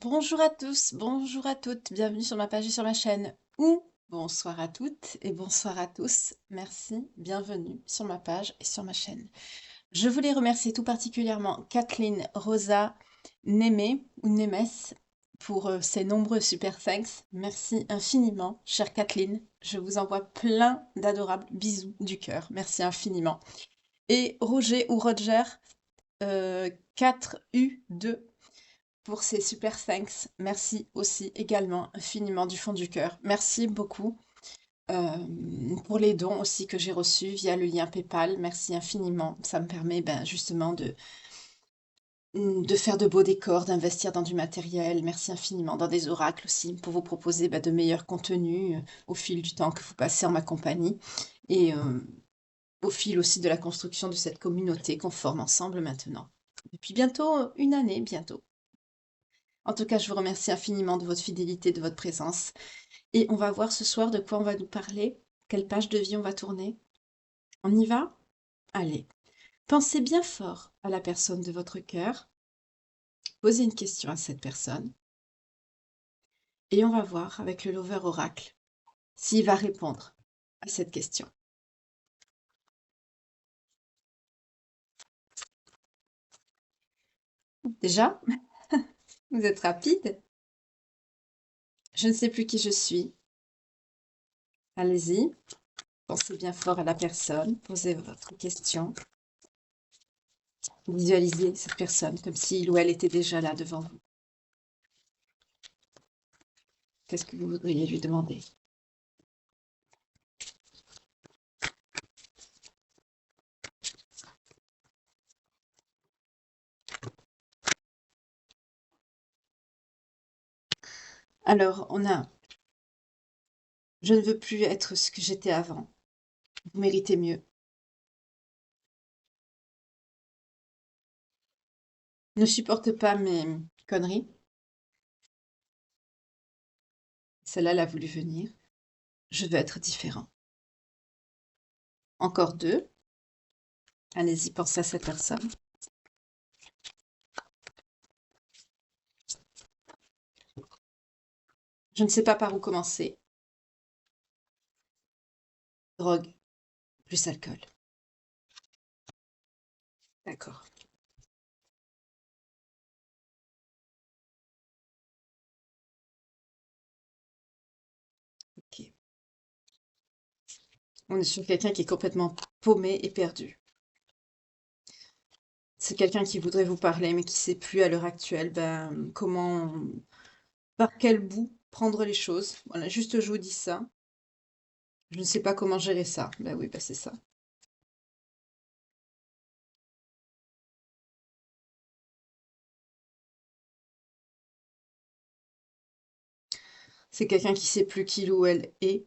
Bonjour à tous, bonjour à toutes, bienvenue sur ma page et sur ma chaîne. Ou bonsoir à toutes et bonsoir à tous. Merci, bienvenue sur ma page et sur ma chaîne. Je voulais remercier tout particulièrement Kathleen, Rosa, Némé ou Némès pour ces nombreux super thanks. Merci infiniment, chère Kathleen. Je vous envoie plein d'adorables bisous du cœur. Merci infiniment. Et Roger ou Roger, 4U2 pour ces super thanks. Merci aussi également infiniment du fond du cœur. Merci beaucoup pour les dons aussi que j'ai reçus via le lien PayPal. Merci infiniment. Ça me permet justement de faire de beaux décors, d'investir dans du matériel. Merci infiniment. Dans des oracles aussi pour vous proposer de meilleurs contenus au fil du temps que vous passez en ma compagnie. Et au fil aussi de la construction de cette communauté qu'on forme ensemble maintenant. Depuis bientôt une année, bientôt. En tout cas, je vous remercie infiniment de votre fidélité, de votre présence. Et on va voir ce soir de quoi on va nous parler, quelle page de vie on va tourner. On y va? Allez. Pensez bien fort à la personne de votre cœur. Posez une question à cette personne. Et on va voir avec le Lover Oracle s'il va répondre à cette question. Déjà, vous êtes rapide. Je ne sais plus qui je suis. Allez-y. Pensez bien fort à la personne. Posez votre question. Visualisez cette personne comme s'il ou elle était déjà là devant vous. Qu'est-ce que vous voudriez lui demander? Alors, on a « Je ne veux plus être ce que j'étais avant. Vous méritez mieux. » Ne supporte pas mes conneries. Celle-là, elle a voulu venir. Je veux être différent. Encore deux. Allez-y, pensez à cette personne. Je ne sais pas par où commencer. Drogue, plus alcool. D'accord. Ok. On est sur quelqu'un qui est complètement paumé et perdu. C'est quelqu'un qui voudrait vous parler, mais qui ne sait plus à l'heure actuelle comment, par quel bout prendre les choses. Voilà, juste je vous dis ça. Je ne sais pas comment gérer ça. Ben oui, c'est ça. C'est quelqu'un qui sait plus qui ou elle est,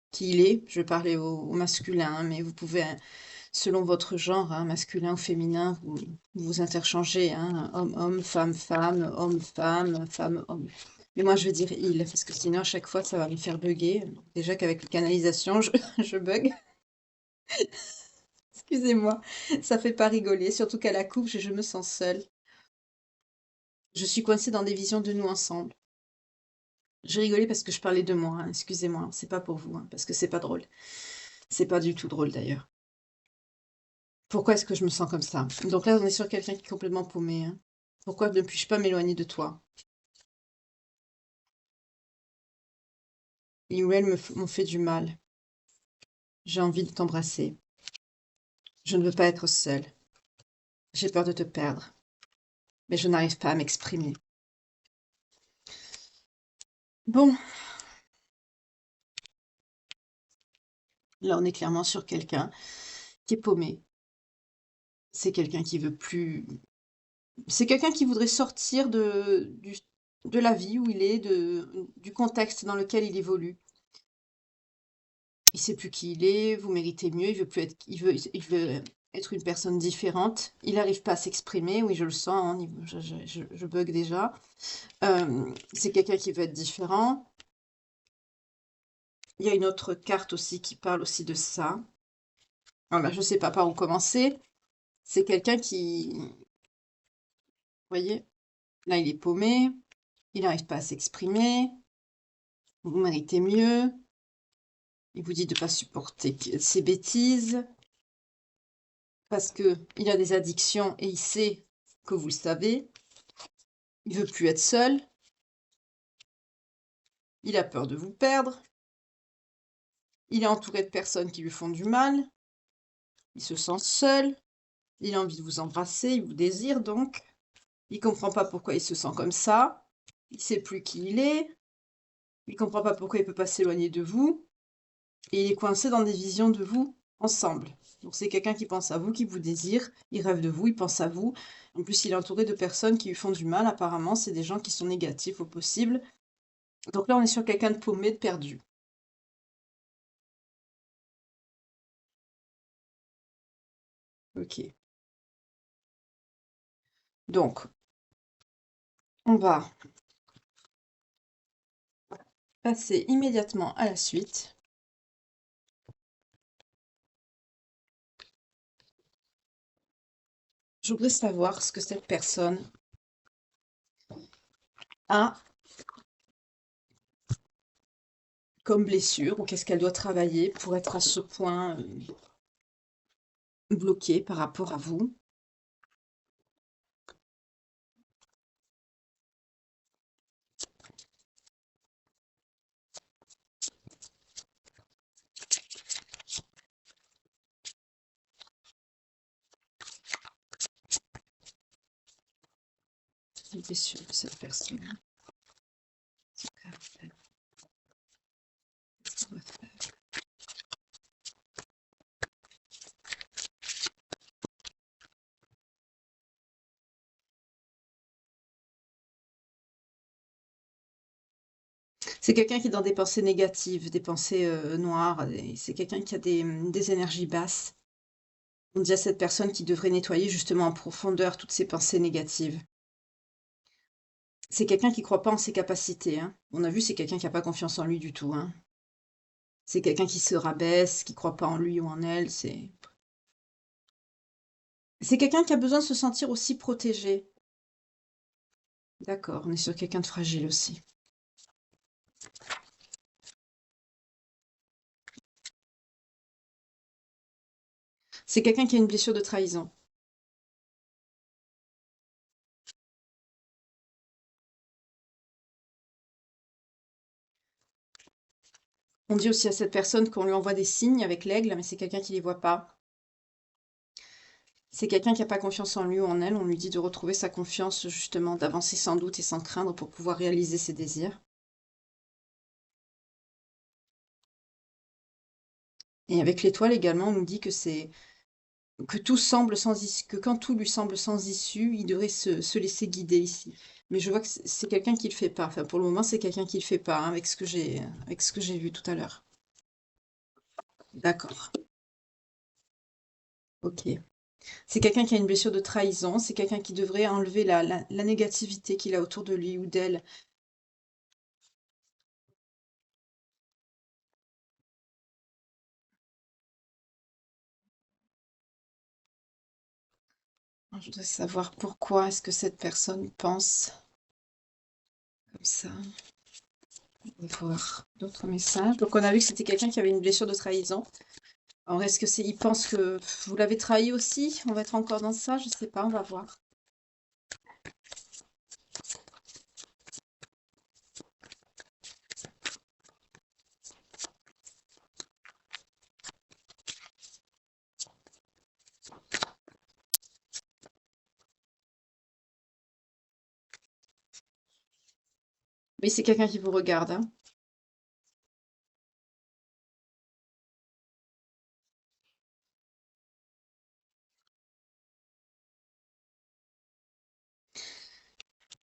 qui il est. Je vais parler au masculin, hein, mais vous pouvez, selon votre genre, hein, masculin ou féminin, vous interchangez, hein, homme-homme, femme-femme, homme-femme, femme-homme. Mais moi, je vais dire il, parce que sinon, à chaque fois, ça va me faire bugger. Déjà qu'avec la canalisation, je bug. Excusez-moi, ça fait pas rigoler, surtout qu'à la coupe, je me sens seule. Je suis coincée dans des visions de nous ensemble. Je rigolais parce que je parlais de moi, hein, excusez-moi, c'est pas pour vous, hein, parce que c'est pas drôle. C'est pas du tout drôle d'ailleurs. Pourquoi est-ce que je me sens comme ça? Donc là, on est sur quelqu'un qui est complètement paumé, hein. Pourquoi ne puis-je pas m'éloigner de toi? Ils ou elles m'ont fait du mal. J'ai envie de t'embrasser. Je ne veux pas être seule. J'ai peur de te perdre. Mais je n'arrive pas à m'exprimer. Bon, là, on est clairement sur quelqu'un qui est paumé. C'est quelqu'un qui veut plus. C'est quelqu'un qui voudrait sortir de la vie où il est, du contexte dans lequel il évolue. Il sait plus qui il est, vous méritez mieux, il veut plus être, il veut être une personne différente. Il n'arrive pas à s'exprimer, oui, je le sens, hein, je bug déjà. C'est quelqu'un qui veut être différent. Il y a une autre carte aussi qui parle aussi de ça. Voilà, je sais pas par où commencer. C'est quelqu'un qui, vous voyez, Là, il est paumé, il n'arrive pas à s'exprimer, vous méritez mieux. Il vous dit de ne pas supporter ses bêtises, parce qu'il a des addictions et il sait que vous le savez. Il veut plus être seul. Il a peur de vous perdre. Il est entouré de personnes qui lui font du mal. Il se sent seul. Il a envie de vous embrasser. Il vous désire donc. Il comprend pas pourquoi il se sent comme ça. Il sait plus qui il est. Il comprend pas pourquoi il peut pas s'éloigner de vous. Et il est coincé dans des visions de vous ensemble. Donc c'est quelqu'un qui pense à vous, qui vous désire. Il rêve de vous, il pense à vous. En plus, il est entouré de personnes qui lui font du mal. Apparemment, c'est des gens qui sont négatifs au possible. Donc là, on est sur quelqu'un de paumé, de perdu. Ok. Donc, on va passer immédiatement à la suite. Je voudrais savoir ce que cette personne a comme blessure ou qu'est-ce qu'elle doit travailler pour être à ce point bloquée par rapport à vous. Les blessures de cette personne. Son caractère. Qu'est-ce qu'on va faire? C'est quelqu'un qui est dans des pensées négatives, des pensées noires. C'est quelqu'un qui a des énergies basses. On dit à cette personne qui devrait nettoyer justement en profondeur toutes ces pensées négatives. C'est quelqu'un qui ne croit pas en ses capacités. Hein. On a vu, c'est quelqu'un qui n'a pas confiance en lui du tout. Hein. C'est quelqu'un qui se rabaisse, qui ne croit pas en lui ou en elle. C'est quelqu'un qui a besoin de se sentir aussi protégé. D'accord, on est sur quelqu'un de fragile aussi. C'est quelqu'un qui a une blessure de trahison. On dit aussi à cette personne qu'on lui envoie des signes avec l'aigle, mais c'est quelqu'un qui ne les voit pas. C'est quelqu'un qui n'a pas confiance en lui ou en elle. On lui dit de retrouver sa confiance, justement, d'avancer sans doute et sans craindre pour pouvoir réaliser ses désirs. Et avec l'étoile également, on nous dit que c'est que tout semble sans issue, que quand tout lui semble sans issue, il devrait se laisser guider ici. Mais je vois que c'est quelqu'un qui le fait pas. Enfin, pour le moment, c'est quelqu'un qui le fait pas, hein, avec ce que j'ai vu tout à l'heure. D'accord. Ok. C'est quelqu'un qui a une blessure de trahison. C'est quelqu'un qui devrait enlever la négativité qu'il a autour de lui ou d'elle. Je voudrais savoir pourquoi est-ce que cette personne pense comme ça. On va voir d'autres messages. Donc, on a vu que c'était quelqu'un qui avait une blessure de trahison. Alors, est-ce que c'est, il pense que vous l'avez trahi aussi? On va être encore dans ça? Je sais pas, on va voir. Oui, c'est quelqu'un qui vous regarde, hein.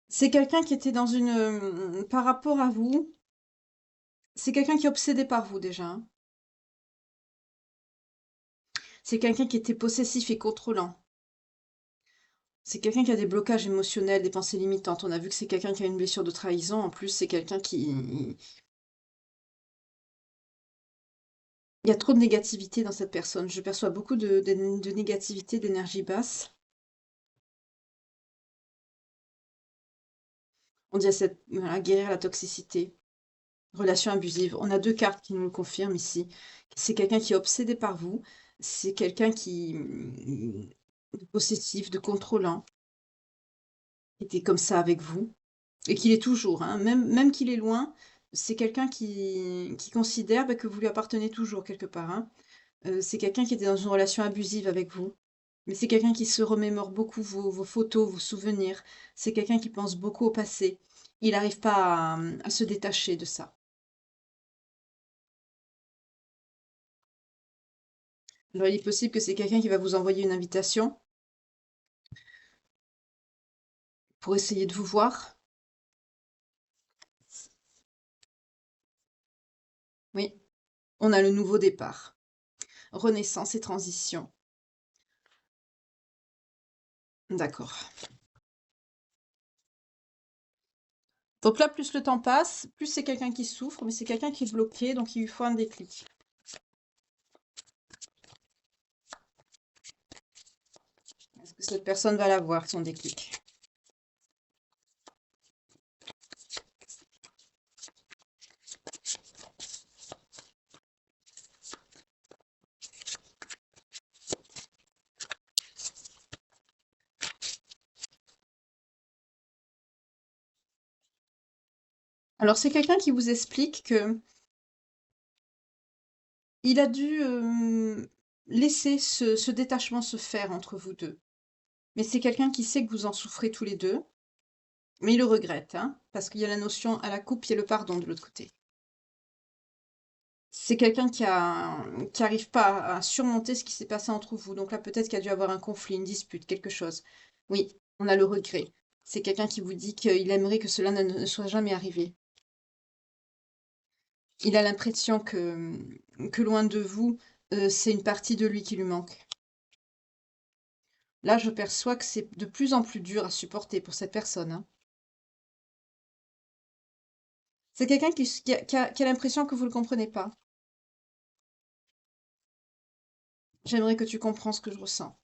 C'est quelqu'un qui était dans une... par rapport à vous, c'est quelqu'un qui est obsédé par vous déjà, hein. C'est quelqu'un qui était possessif et contrôlant. C'est quelqu'un qui a des blocages émotionnels, des pensées limitantes. On a vu que c'est quelqu'un qui a une blessure de trahison. En plus, c'est quelqu'un qui... Il y a trop de négativité dans cette personne. Je perçois beaucoup de négativité, d'énergie basse. On dit voilà, guérir la toxicité, relation abusive. On a 2 cartes qui nous le confirment ici. C'est quelqu'un qui est obsédé par vous, c'est quelqu'un qui, de possessif, de contrôlant, qui était comme ça avec vous et qu'il est toujours, hein. Même qu'il est loin, c'est quelqu'un qui considère, bah, que vous lui appartenez toujours quelque part, hein. C'est quelqu'un qui était dans une relation abusive avec vous, mais c'est quelqu'un qui se remémore beaucoup vos photos, vos souvenirs. C'est quelqu'un qui pense beaucoup au passé. Il n'arrive pas à se détacher de ça. Alors il est possible que c'est quelqu'un qui va vous envoyer une invitation pour essayer de vous voir. Oui, on a le nouveau départ, renaissance et transition. D'accord. Donc là, plus le temps passe, plus c'est quelqu'un qui souffre, mais c'est quelqu'un qui est bloqué, donc il lui faut un déclic. Est-ce que cette personne va l'avoir, son déclic? Alors c'est quelqu'un qui vous explique que il a dû laisser ce détachement se faire entre vous deux. Mais c'est quelqu'un qui sait que vous en souffrez tous les deux, mais il le regrette, hein, parce qu'il y a la notion à la coupe, il y a le pardon de l'autre côté. C'est quelqu'un qui arrive pas à surmonter ce qui s'est passé entre vous. Donc là, peut-être qu'il y a dû avoir un conflit, une dispute, quelque chose. Oui, on a le regret. C'est quelqu'un qui vous dit qu'il aimerait que cela ne soit jamais arrivé. Il a l'impression que loin de vous, c'est une partie de lui qui lui manque. Là, je perçois que c'est de plus en plus dur à supporter pour cette personne, hein. C'est quelqu'un qui a l'impression que vous ne le comprenez pas. J'aimerais que tu comprennes ce que je ressens.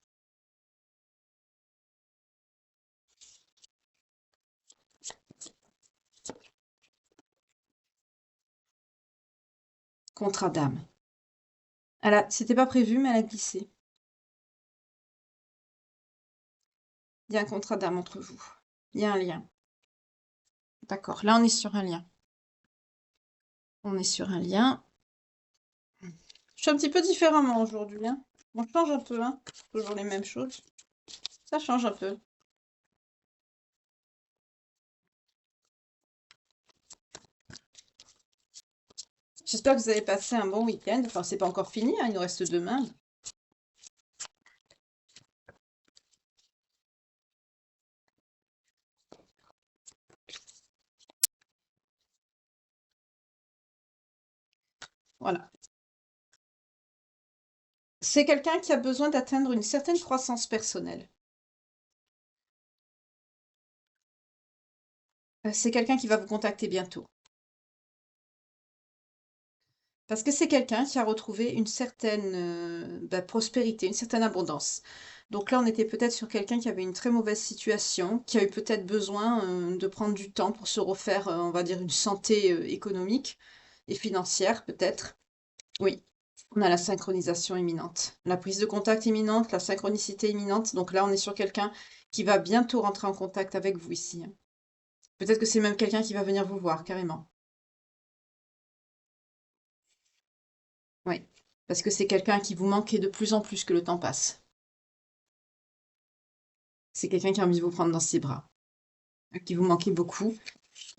Contrat d'âme. C'était pas prévu, mais elle a glissé. Il y a un contrat d'âme entre vous. Il y a un lien. D'accord. Là, on est sur un lien. On est sur un lien. Je suis un petit peu différemment aujourd'hui, hein. On change un peu, hein. Toujours les mêmes choses. Ça change un peu. J'espère que vous avez passé un bon week-end. Enfin, c'est pas encore fini, hein. Il nous reste demain. Voilà. C'est quelqu'un qui a besoin d'atteindre une certaine croissance personnelle. C'est quelqu'un qui va vous contacter bientôt. Parce que c'est quelqu'un qui a retrouvé une certaine prospérité, une certaine abondance. Donc là, on était peut-être sur quelqu'un qui avait une très mauvaise situation, qui a eu peut-être besoin de prendre du temps pour se refaire, on va dire, une santé économique et financière, peut-être. Oui, on a la synchronisation imminente, la prise de contact imminente, la synchronicité imminente. Donc là, on est sur quelqu'un qui va bientôt rentrer en contact avec vous ici, hein. Peut-être que c'est même quelqu'un qui va venir vous voir, carrément. Oui, parce que c'est quelqu'un qui vous manque et de plus en plus que le temps passe. C'est quelqu'un qui a envie de vous prendre dans ses bras, qui vous manquait beaucoup.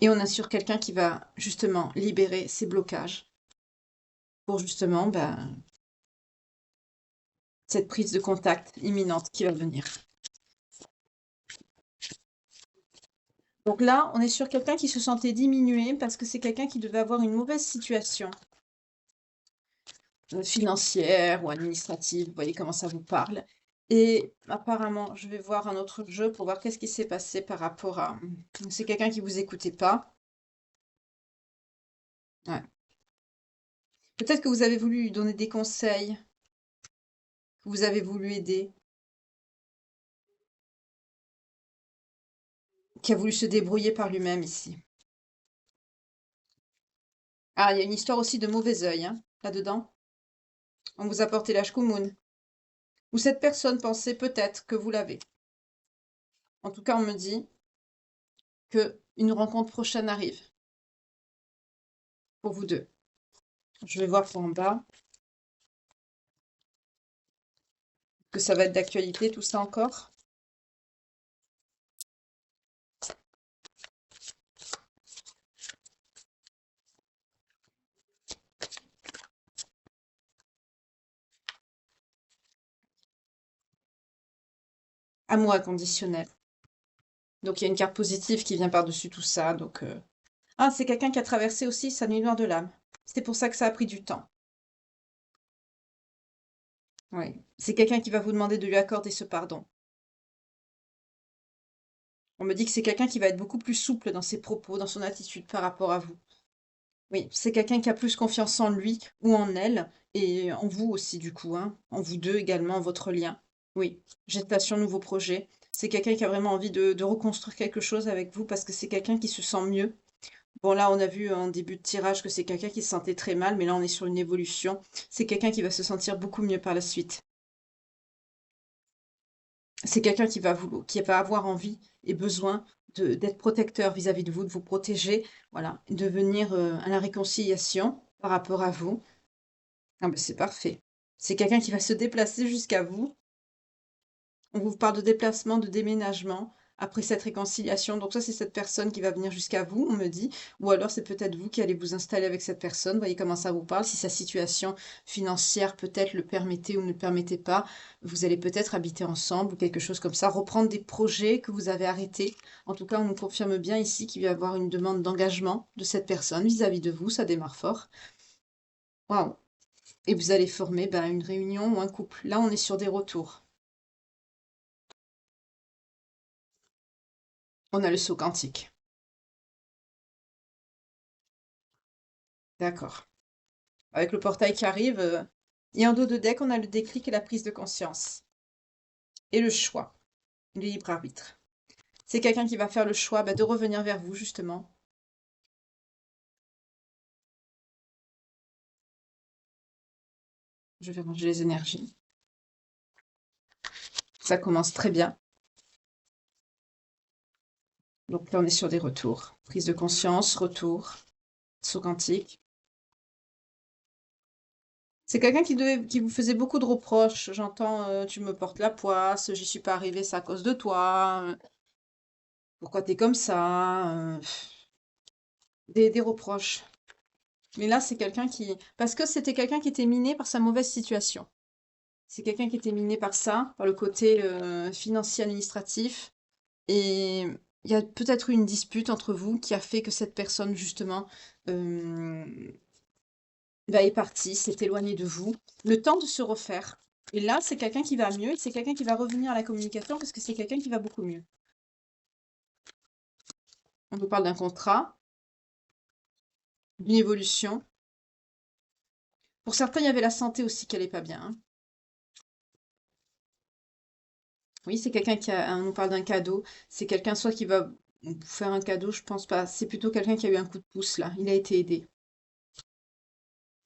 Et on assure quelqu'un qui va justement libérer ses blocages pour justement cette prise de contact imminente qui va venir. Donc là, on est sur quelqu'un qui se sentait diminué parce que c'est quelqu'un qui devait avoir une mauvaise situation financière ou administrative. Vous voyez comment ça vous parle. Et apparemment, je vais voir un autre jeu pour voir qu'est-ce qui s'est passé par rapport à... C'est quelqu'un qui vous écoutait pas. Ouais. Peut-être que vous avez voulu lui donner des conseils, que vous avez voulu aider. qui a voulu se débrouiller par lui-même ici. Ah, il y a une histoire aussi de mauvais œil, hein, là-dedans. On vous a porté la shkumun. Ou cette personne pensait peut-être que vous l'avez. En tout cas, on me dit que une rencontre prochaine arrive pour vous deux. Je vais voir pour en bas, que ça va être d'actualité, tout ça encore. Amour inconditionnel. Donc il y a une carte positive qui vient par-dessus tout ça. Donc ah, c'est quelqu'un qui a traversé aussi sa nuit noire de l'âme. C'est pour ça que ça a pris du temps. Oui. C'est quelqu'un qui va vous demander de lui accorder ce pardon. On me dit que c'est quelqu'un qui va être beaucoup plus souple dans ses propos, dans son attitude par rapport à vous. Oui, c'est quelqu'un qui a plus confiance en lui ou en elle, et en vous aussi du coup, hein, en vous deux également, votre lien. Oui, gestation, nouveau projet. C'est quelqu'un qui a vraiment envie de reconstruire quelque chose avec vous parce que c'est quelqu'un qui se sent mieux. Bon, là, on a vu en début de tirage que c'est quelqu'un qui se sentait très mal, mais là, on est sur une évolution. C'est quelqu'un qui va se sentir beaucoup mieux par la suite. C'est quelqu'un qui va avoir envie et besoin d'être protecteur vis-à-vis de vous, de vous protéger, voilà, de venir à la réconciliation par rapport à vous. Ah ben c'est parfait. C'est quelqu'un qui va se déplacer jusqu'à vous. On vous parle de déplacement, de déménagement après cette réconciliation. Donc ça, c'est cette personne qui va venir jusqu'à vous, on me dit. Ou alors c'est peut-être vous qui allez vous installer avec cette personne. Vous voyez comment ça vous parle. Si sa situation financière peut-être le permettait ou ne le permettait pas, vous allez peut-être habiter ensemble ou quelque chose comme ça. Reprendre des projets que vous avez arrêtés. En tout cas, on nous confirme bien ici qu'il va y avoir une demande d'engagement de cette personne vis-à-vis de vous. Ça démarre fort. Waouh! Et vous allez former ben, une réunion ou un couple. Là, on est sur des retours. On a le saut quantique. D'accord. Avec le portail qui arrive, et en dos de deck, on a le déclic et la prise de conscience. Et le choix, le libre arbitre. C'est quelqu'un qui va faire le choix bah, de revenir vers vous, justement. Je vais ranger les énergies. Ça commence très bien. Donc là, on est sur des retours. Prise de conscience, retour, saut quantique. C'est quelqu'un qui vous faisait beaucoup de reproches. J'entends, tu me portes la poisse, j'y suis pas arrivée, c'est à cause de toi. Pourquoi t'es comme ça? Des reproches. Mais là, c'est quelqu'un qui... Parce que c'était quelqu'un qui était miné par sa mauvaise situation. C'est quelqu'un qui était miné par ça, par le côté financier administratif. Et il y a peut-être eu une dispute entre vous qui a fait que cette personne, justement, euh, bah, est partie, s'est éloignée de vous. Le temps de se refaire. Et là, c'est quelqu'un qui va mieux et c'est quelqu'un qui va revenir à la communication parce que c'est quelqu'un qui va beaucoup mieux. On nous parle d'un contrat, d'une évolution. Pour certains, il y avait la santé aussi qui allait pas bien, hein. Oui, c'est quelqu'un on nous parle d'un cadeau. C'est quelqu'un soit qui va vous faire un cadeau, je pense pas. C'est plutôt quelqu'un qui a eu un coup de pouce là. Il a été aidé.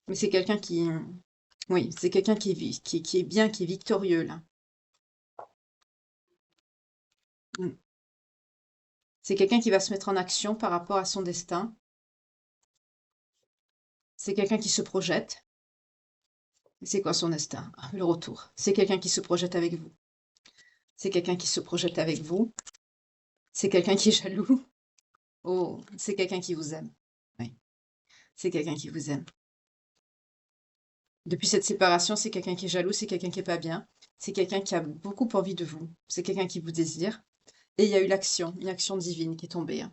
Mais c'est quelqu'un qui, oui, c'est quelqu'un qui est bien, qui est victorieux là. Mm. C'est quelqu'un qui va se mettre en action par rapport à son destin. C'est quelqu'un qui se projette. C'est quoi son destin? Ah, le retour. C'est quelqu'un qui se projette avec vous. C'est quelqu'un qui se projette avec vous. C'est quelqu'un qui est jaloux. Oh, c'est quelqu'un qui vous aime. Oui, c'est quelqu'un qui vous aime. Depuis cette séparation, c'est quelqu'un qui est jaloux, c'est quelqu'un qui est pas bien, c'est quelqu'un qui a beaucoup envie de vous, c'est quelqu'un qui vous désire. Et il y a eu l'action, une action divine qui est tombée, hein.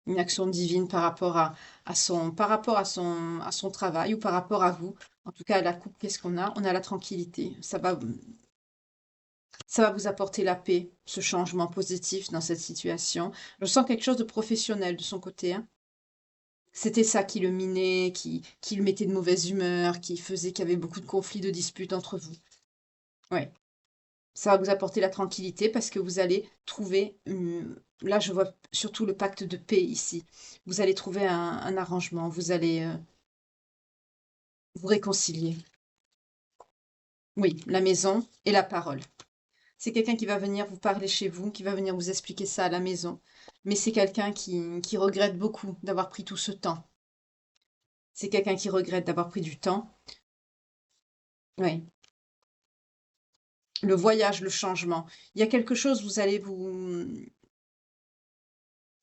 Une action divine par rapport à son travail ou par rapport à vous. En tout cas, à la coupe, qu'est-ce qu'on a? On a la tranquillité. Ça va vous apporter la paix, ce changement positif dans cette situation. Je sens quelque chose de professionnel de son côté, hein. C'était ça qui le minait, qui le mettait de mauvaise humeur, qui faisait qu'il y avait beaucoup de conflits, de disputes entre vous. Ouais. Ça va vous apporter la tranquillité parce que vous allez trouver, là je vois surtout le pacte de paix ici. Vous allez trouver un arrangement, vous allez, vous réconcilier. Oui, la maison et la parole. C'est quelqu'un qui va venir vous parler chez vous, qui va venir vous expliquer ça à la maison. Mais c'est quelqu'un qui regrette beaucoup d'avoir pris tout ce temps. C'est quelqu'un qui regrette d'avoir pris du temps. Oui. Le voyage, le changement. Il y a quelque chose, vous allez vous...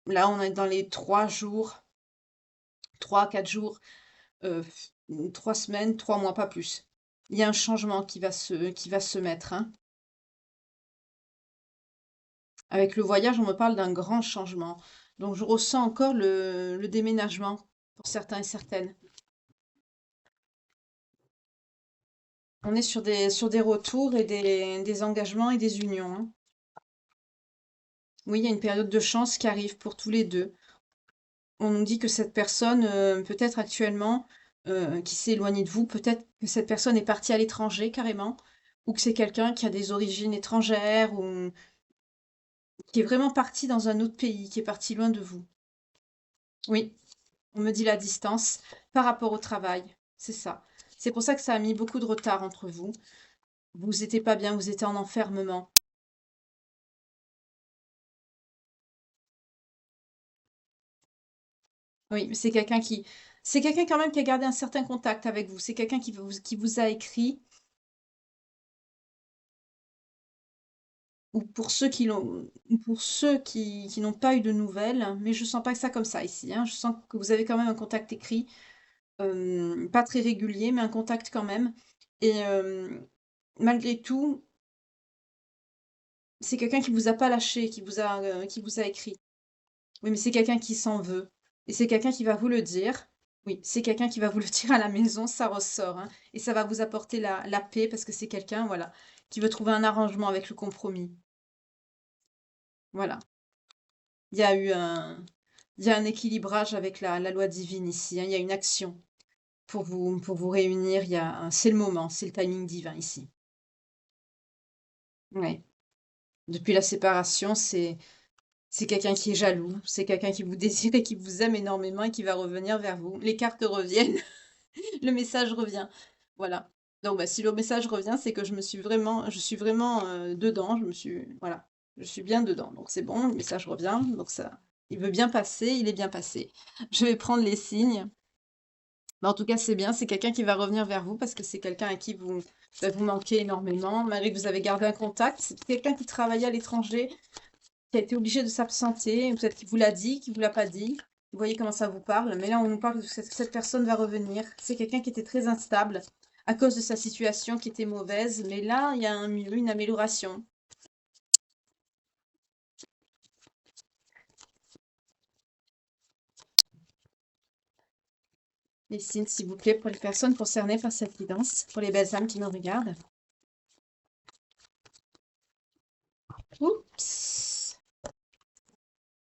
Là, on est dans les 3 jours, 3 4 jours, 3 semaines, 3 mois, pas plus. Il y a un changement qui va se mettre, hein. Avec le voyage, on me parle d'un grand changement. Donc, je ressens encore le déménagement pour certains et certaines. On est sur des retours et des engagements et des unions, hein. Oui, il y a une période de chance qui arrive pour tous les deux. On nous dit que cette personne, peut-être actuellement, qui s'est éloignée de vous, peut-être que cette personne est partie à l'étranger carrément, ou que c'est quelqu'un qui a des origines étrangères, ou qui est vraiment parti dans un autre pays, qui est parti loin de vous. Oui, on me dit la distance par rapport au travail, c'est ça. C'est pour ça que ça a mis beaucoup de retard entre vous. Vous étiez pas bien, vous étiez en enfermement. Oui, mais c'est quelqu'un quand même qui a gardé un certain contact avec vous. C'est quelqu'un qui vous a écrit, ou pour ceux qui n'ont pas eu de nouvelles, mais je sens pas que ça comme ça ici, hein. Je sens que vous avez quand même un contact écrit, pas très régulier, mais un contact quand même. Et malgré tout, c'est quelqu'un qui vous a pas lâché, qui vous a écrit. Oui, mais c'est quelqu'un qui s'en veut. Et c'est quelqu'un qui va vous le dire. Oui, c'est quelqu'un qui va vous le dire à la maison, ça ressort, hein. Et ça va vous apporter la paix parce que c'est quelqu'un, voilà, qui veut trouver un arrangement avec le compromis. Voilà. Il y a eu il y a un équilibrage avec la loi divine ici, hein. Il y a une action pour vous réunir. C'est le moment, c'est le timing divin ici. Ouais. Depuis la séparation, c'est quelqu'un qui est jaloux, c'est quelqu'un qui vous désire et qui vous aime énormément et qui va revenir vers vous. Les cartes reviennent, le message revient. Voilà. Donc, bah, si le message revient, c'est que je suis vraiment dedans. Voilà, je suis bien dedans. Donc, c'est bon, le message revient. Donc, ça, il veut bien passer, il est bien passé. Je vais prendre les signes. Mais en tout cas, c'est bien, c'est quelqu'un qui va revenir vers vous parce que c'est quelqu'un à qui vous manquez énormément, malgré que vous avez gardé un contact. C'est quelqu'un qui travaillait à l'étranger, qui a été obligé de s'absenter, peut-être qu'il vous l'a dit, qu'il vous l'a pas dit. Vous voyez comment ça vous parle, mais là on nous parle que cette personne va revenir. C'est quelqu'un qui était très instable à cause de sa situation qui était mauvaise, mais là il y a une amélioration. Les signes, s'il vous plaît, pour les personnes concernées par cette guidance, pour les belles âmes qui nous regardent. Oups.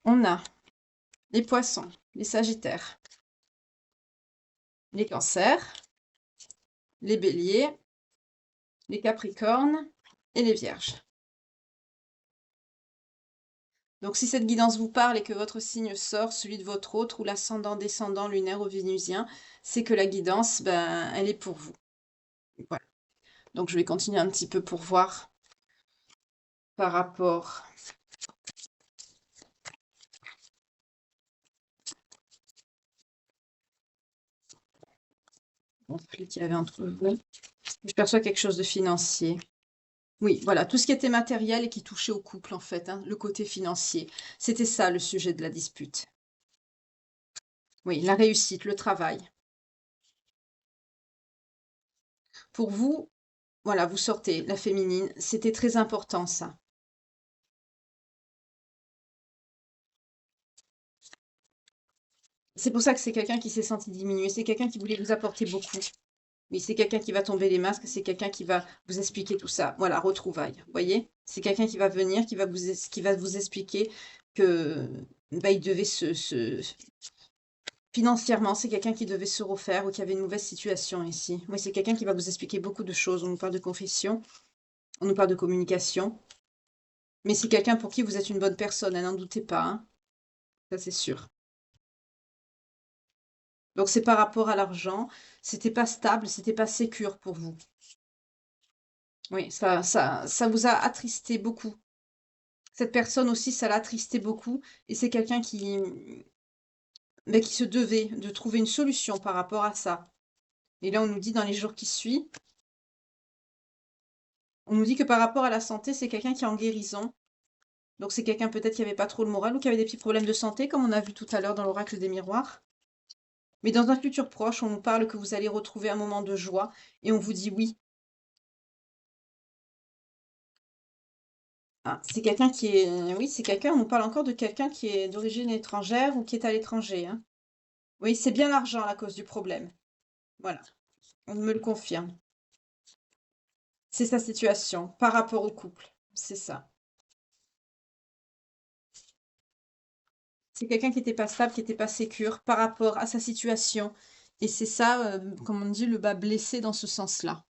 On a les poissons, les sagittaires, les cancers, les béliers, les capricornes et les vierges. Donc si cette guidance vous parle et que votre signe sort, celui de votre autre ou l'ascendant, descendant, lunaire ou vénusien, c'est que la guidance, ben, elle est pour vous. Voilà. Donc je vais continuer un petit peu pour voir par rapport au conflit qu'il y avait entre vous. Je perçois quelque chose de financier. Oui, voilà, tout ce qui était matériel et qui touchait au couple, en fait, hein, le côté financier. C'était ça le sujet de la dispute. Oui, la réussite, le travail. Pour vous, voilà, vous sortez la féminine. C'était très important, ça. C'est pour ça que c'est quelqu'un qui s'est senti diminué. C'est quelqu'un qui voulait vous apporter beaucoup. Oui, c'est quelqu'un qui va tomber les masques. C'est quelqu'un qui va vous expliquer tout ça. Voilà, retrouvailles. Vous voyez? C'est quelqu'un qui va venir, qui va vous expliquer que bah, il devait financièrement, c'est quelqu'un qui devait se refaire ou qui avait une mauvaise situation ici. Oui, c'est quelqu'un qui va vous expliquer beaucoup de choses. On nous parle de confession. On nous parle de communication. Mais c'est quelqu'un pour qui vous êtes une bonne personne, hein, n'en doutez pas, hein. Ça, c'est sûr. Donc c'est par rapport à l'argent, c'était pas stable, c'était pas sécure pour vous. Oui, ça vous a attristé beaucoup. Cette personne aussi, ça l'a attristé beaucoup et c'est quelqu'un qui se devait de trouver une solution par rapport à ça. Et là, on nous dit dans les jours qui suivent, on nous dit que par rapport à la santé, c'est quelqu'un qui est en guérison. Donc c'est quelqu'un peut-être qui avait pas trop le moral ou qui avait des petits problèmes de santé, comme on a vu tout à l'heure dans l'oracle des miroirs. Mais dans un futur proche, on nous parle que vous allez retrouver un moment de joie et on vous dit oui. Ah, c'est quelqu'un qui est... Oui, c'est quelqu'un, on nous parle encore de quelqu'un qui est d'origine étrangère ou qui est à l'étranger, hein. Oui, c'est bien l'argent la cause du problème. Voilà, on me le confirme. C'est sa situation par rapport au couple. C'est ça. C'est quelqu'un qui n'était pas stable, qui n'était pas sécure par rapport à sa situation. Et c'est ça, comme on dit, le bas blessé dans ce sens-là.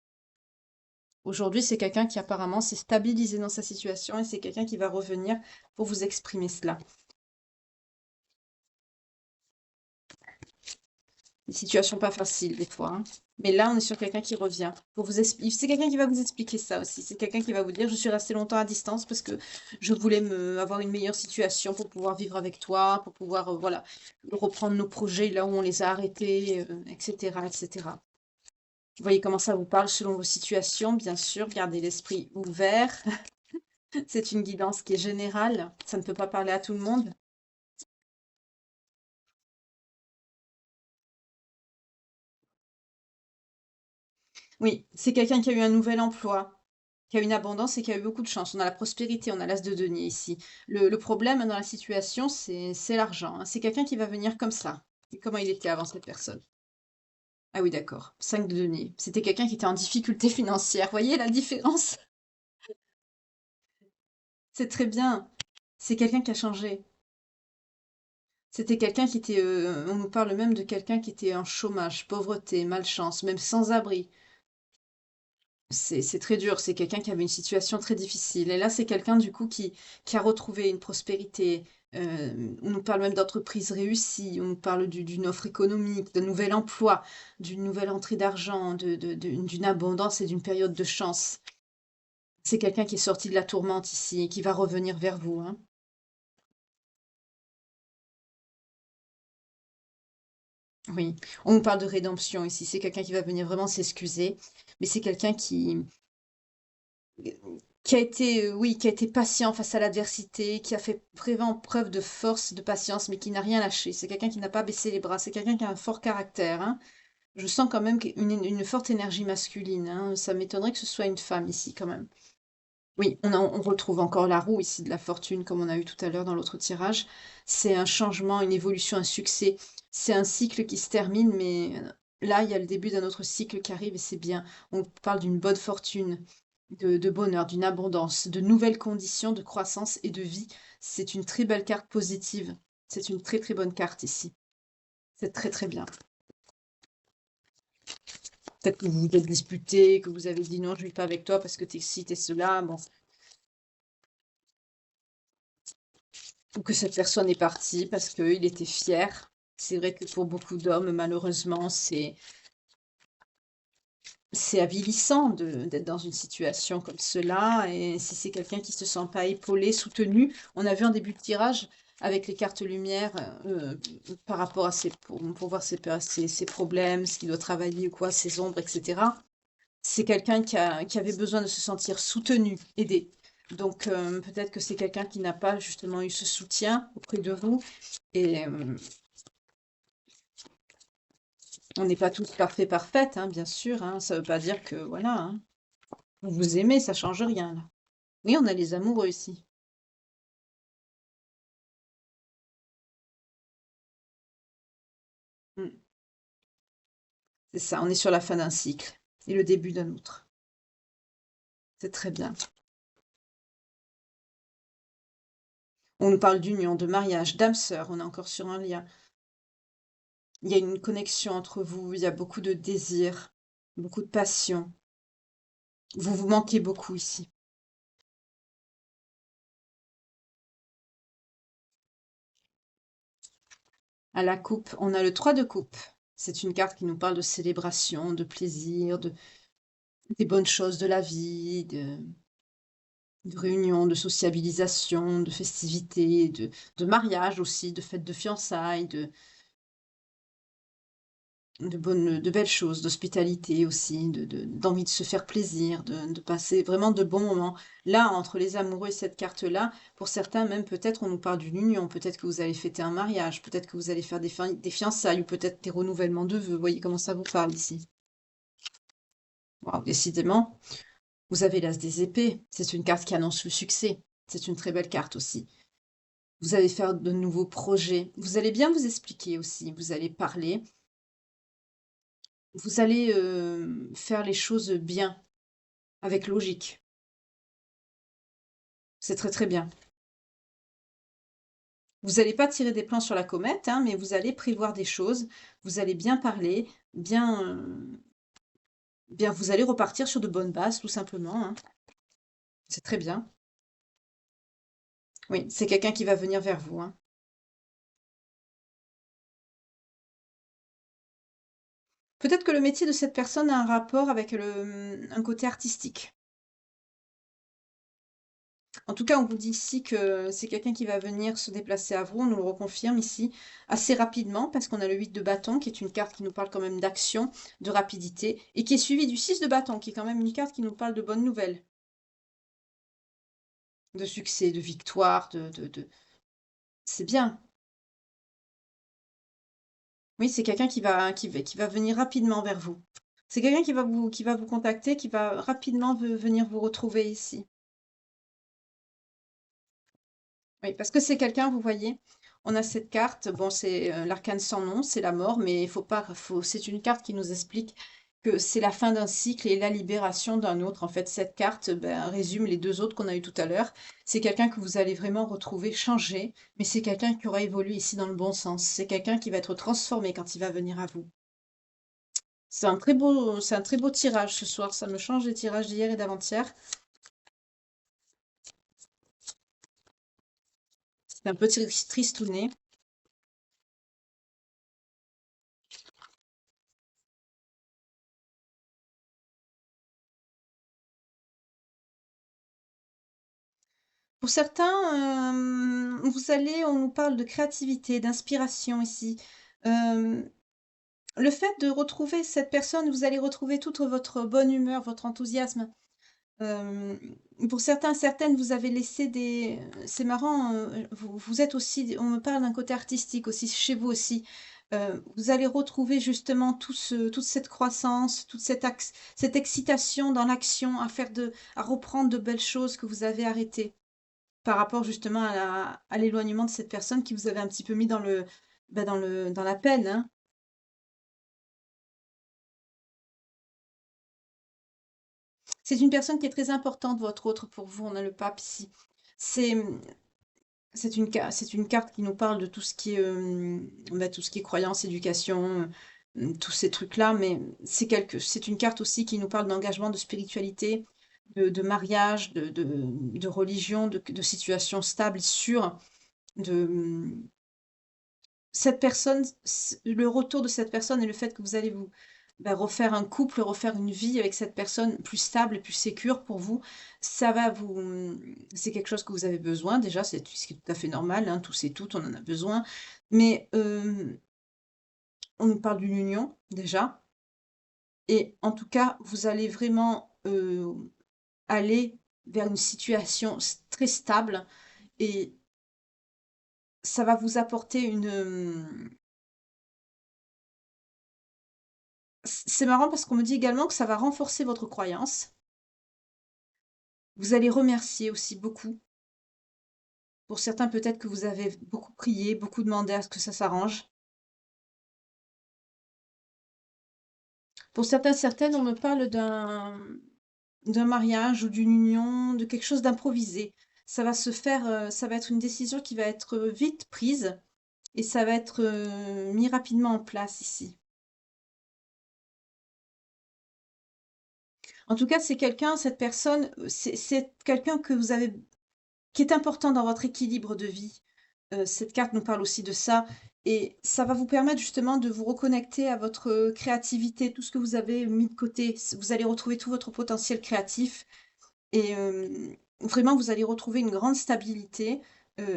Aujourd'hui, c'est quelqu'un qui apparemment s'est stabilisé dans sa situation et c'est quelqu'un qui va revenir pour vous exprimer cela. Une situation pas facile des fois, hein. Mais là, on est sur quelqu'un qui revient. Pour vous c'est quelqu'un qui va vous expliquer ça aussi. C'est quelqu'un qui va vous dire, je suis resté longtemps à distance parce que je voulais avoir une meilleure situation pour pouvoir vivre avec toi, pour pouvoir, voilà, reprendre nos projets là où on les a arrêtés, etc., etc. Vous voyez comment ça vous parle selon vos situations, bien sûr. Gardez l'esprit ouvert. C'est une guidance qui est générale. Ça ne peut pas parler à tout le monde. Oui, c'est quelqu'un qui a eu un nouvel emploi, qui a une abondance et qui a eu beaucoup de chance. On a la prospérité, on a l'as de denier ici. Le problème dans la situation, c'est l'argent, hein. C'est quelqu'un qui va venir comme ça. Et comment il était avant cette personne? Ah oui, d'accord. 5 de denier. C'était quelqu'un qui était en difficulté financière. Voyez la différence? C'est très bien. C'est quelqu'un qui a changé. C'était quelqu'un qui était, on nous parle même de quelqu'un qui était en chômage, pauvreté, malchance, même sans abri. C'est très dur, c'est quelqu'un qui avait une situation très difficile. Et là, c'est quelqu'un du coup qui a retrouvé une prospérité. On nous parle même d'entreprise réussie, on nous parle d'une offre économique, d'un nouvel emploi, d'une nouvelle entrée d'argent, d'une abondance et d'une période de chance. C'est quelqu'un qui est sorti de la tourmente ici et qui va revenir vers vous, hein. Oui, on nous parle de rédemption ici. C'est quelqu'un qui va venir vraiment s'excuser, mais c'est quelqu'un qui a été, oui, qui a été patient face à l'adversité, qui a fait vraiment preuve de force, de patience, mais qui n'a rien lâché. C'est quelqu'un qui n'a pas baissé les bras. C'est quelqu'un qui a un fort caractère, hein. Je sens quand même une forte énergie masculine, hein. Ça m'étonnerait que ce soit une femme ici, quand même. Oui, on retrouve encore la roue ici de la fortune, comme on a eu tout à l'heure dans l'autre tirage. C'est un changement, une évolution, un succès. C'est un cycle qui se termine, mais là, il y a le début d'un autre cycle qui arrive et c'est bien. On parle d'une bonne fortune, de bonheur, d'une abondance, de nouvelles conditions de croissance et de vie. C'est une très belle carte positive. C'est une très très bonne carte ici. C'est très très bien. Peut-être que vous vous êtes disputé, que vous avez dit non, je ne vis pas avec toi parce que t'es ci, t'es cela. Bon, ou que cette personne est partie parce qu'il était fier. C'est vrai que pour beaucoup d'hommes, malheureusement, c'est avilissant d'être dans une situation comme cela. Et si c'est quelqu'un qui se sent pas épaulé, soutenu, on a vu en début de tirage avec les cartes lumière par rapport à pour voir ses problèmes, ce qu'il doit travailler ou quoi, ses ombres, etc. C'est quelqu'un qui avait besoin de se sentir soutenu, aidé. Donc peut-être que c'est quelqu'un qui n'a pas justement eu ce soutien auprès de vous. Et on n'est pas tous parfaits, parfaites, hein, bien sûr, hein. Ça ne veut pas dire que, voilà, hein, vous vous aimez, ça change rien, là. Oui, on a les amoureux ici. Mm. C'est ça, on est sur la fin d'un cycle et le début d'un autre. C'est très bien. On nous parle d'union, de mariage, d'âme sœur, on est encore sur un lien. Il y a une connexion entre vous, il y a beaucoup de désir, beaucoup de passion. Vous vous manquez beaucoup ici. À la coupe, on a le 3 de coupe. C'est une carte qui nous parle de célébration, de plaisir, des bonnes choses de la vie, de réunions, de sociabilisation, de festivités, de mariage aussi, de fêtes de fiançailles, de belles choses, d'hospitalité aussi, d'envie de se faire plaisir, de passer vraiment de bons moments. Là, entre les amoureux et cette carte-là, pour certains même, peut-être on nous parle d'une union, peut-être que vous allez fêter un mariage, peut-être que vous allez faire des fiançailles ou peut-être des renouvellements de vœux. Vous voyez comment ça vous parle ici. Waouh, décidément, vous avez l'As des épées. C'est une carte qui annonce le succès. C'est une très belle carte aussi. Vous allez faire de nouveaux projets. Vous allez bien vous expliquer aussi. Vous allez parler. Vous allez faire les choses bien, avec logique. C'est très très bien. Vous n'allez pas tirer des plans sur la comète, hein, mais vous allez prévoir des choses. Vous allez bien parler, bien, vous allez repartir sur de bonnes bases, tout simplement, hein. C'est très bien. Oui, c'est quelqu'un qui va venir vers vous, hein. Peut-être que le métier de cette personne a un rapport avec un côté artistique. En tout cas, on vous dit ici que c'est quelqu'un qui va venir se déplacer à vous, on nous le reconfirme ici assez rapidement parce qu'on a le 8 de bâton qui est une carte qui nous parle quand même d'action, de rapidité et qui est suivi du 6 de bâton qui est quand même une carte qui nous parle de bonnes nouvelles, de succès, de victoire, c'est bien. Oui, c'est quelqu'un qui va venir rapidement vers vous. C'est quelqu'un qui va vous contacter, qui va rapidement venir vous retrouver ici. Oui, parce que c'est quelqu'un, vous voyez, on a cette carte, bon, c'est l'arcane sans nom, c'est la mort, mais il faut pas, c'est une carte qui nous explique que c'est la fin d'un cycle et la libération d'un autre. En fait, cette carte ben, résume les deux autres qu'on a eu tout à l'heure. C'est quelqu'un que vous allez vraiment retrouver changé, mais c'est quelqu'un qui aura évolué ici dans le bon sens. C'est quelqu'un qui va être transformé quand il va venir à vous. C'est un très beau tirage ce soir. Ça me change les tirages d'hier et d'avant-hier. C'est un peu tristouné. Pour certains, on nous parle de créativité, d'inspiration ici. Hem, le fait de retrouver cette personne, vous allez retrouver toute votre bonne humeur, votre enthousiasme. Hem, pour certains, certaines, vous avez laissé c'est marrant, vous êtes aussi on me parle d'un côté artistique aussi, chez vous aussi. Vous allez retrouver justement toute cette croissance, toute cette excitation dans l'action, à reprendre de belles choses que vous avez arrêtées. Par rapport justement à l'éloignement de cette personne qui vous avait un petit peu mis dans la peine, hein. C'est une personne qui est très importante, votre autre, pour vous, on a le pape ici. C'est, mmh, c'est une carte qui nous parle de tout ce qui est, tout ce qui est croyance, éducation, tous ces trucs-là, mais c'est une carte aussi qui nous parle d'engagement, de spiritualité, de mariage, de religion, de situations stables, sûres, de, cette personne, le retour de cette personne et le fait que vous allez refaire un couple, refaire une vie avec cette personne plus stable et plus sécure pour vous, c'est quelque chose que vous avez besoin déjà, c'est ce qui est tout à fait normal, hein, tous et toutes, on en a besoin. Mais on nous parle d'une union déjà, et en tout cas, vous allez vraiment aller vers une situation très stable et ça va vous apporter c'est marrant parce qu'on me dit également que ça va renforcer votre croyance. Vous allez remercier aussi beaucoup. Pour certains, peut-être que vous avez beaucoup prié, beaucoup demandé à ce que ça s'arrange. Pour certains, certaines, on me parle d'un mariage ou d'une union, de quelque chose d'improvisé. Ça va se faire, ça va être une décision qui va être vite prise et ça va être mis rapidement en place ici. En tout cas, cette personne, c'est quelqu'un qui est important dans votre équilibre de vie. Cette carte nous parle aussi de ça et ça va vous permettre justement de vous reconnecter à votre, créativité, tout ce que vous avez mis de côté. Vous allez retrouver tout votre potentiel créatif et vraiment vous allez retrouver une grande stabilité,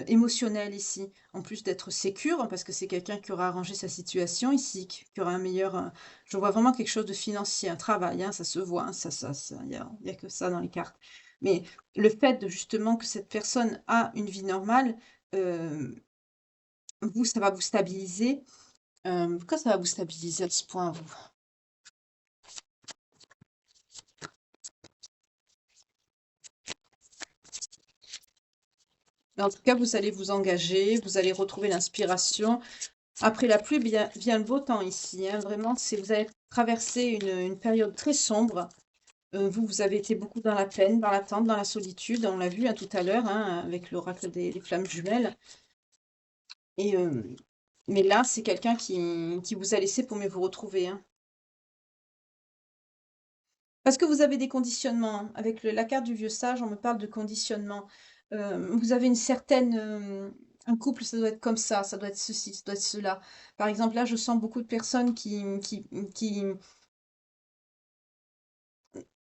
émotionnelle ici. En plus d'être sécure, hein, parce que c'est quelqu'un qui aura arrangé sa situation ici, qui aura un meilleur, je vois vraiment quelque chose de financier, un travail, hein, ça se voit, hein, ça il y a que ça dans les cartes. Mais le fait de justement que cette personne a une vie normale, hem, vous, ça va vous stabiliser. Pourquoi ça va vous stabiliser à ce point, vous? Mais en tout cas, vous allez vous engager, vous allez retrouver l'inspiration. Après la pluie vient le beau temps ici, hein, vraiment, vous avez traversé une période très sombre. Vous, vous avez été beaucoup dans la peine, dans l'attente, dans la solitude. On l'a vu, hein, tout à l'heure, hein, avec l'oracle des flammes jumelles. Et, mais là, c'est quelqu'un qui vous a laissé pour mieux vous retrouver, hein. Parce que vous avez des conditionnements, hein. Avec la carte du vieux sage, on me parle de conditionnement. Vous avez une certaine... un couple, ça doit être comme ça doit être ceci, ça doit être cela. Par exemple, là, je sens beaucoup de personnes qui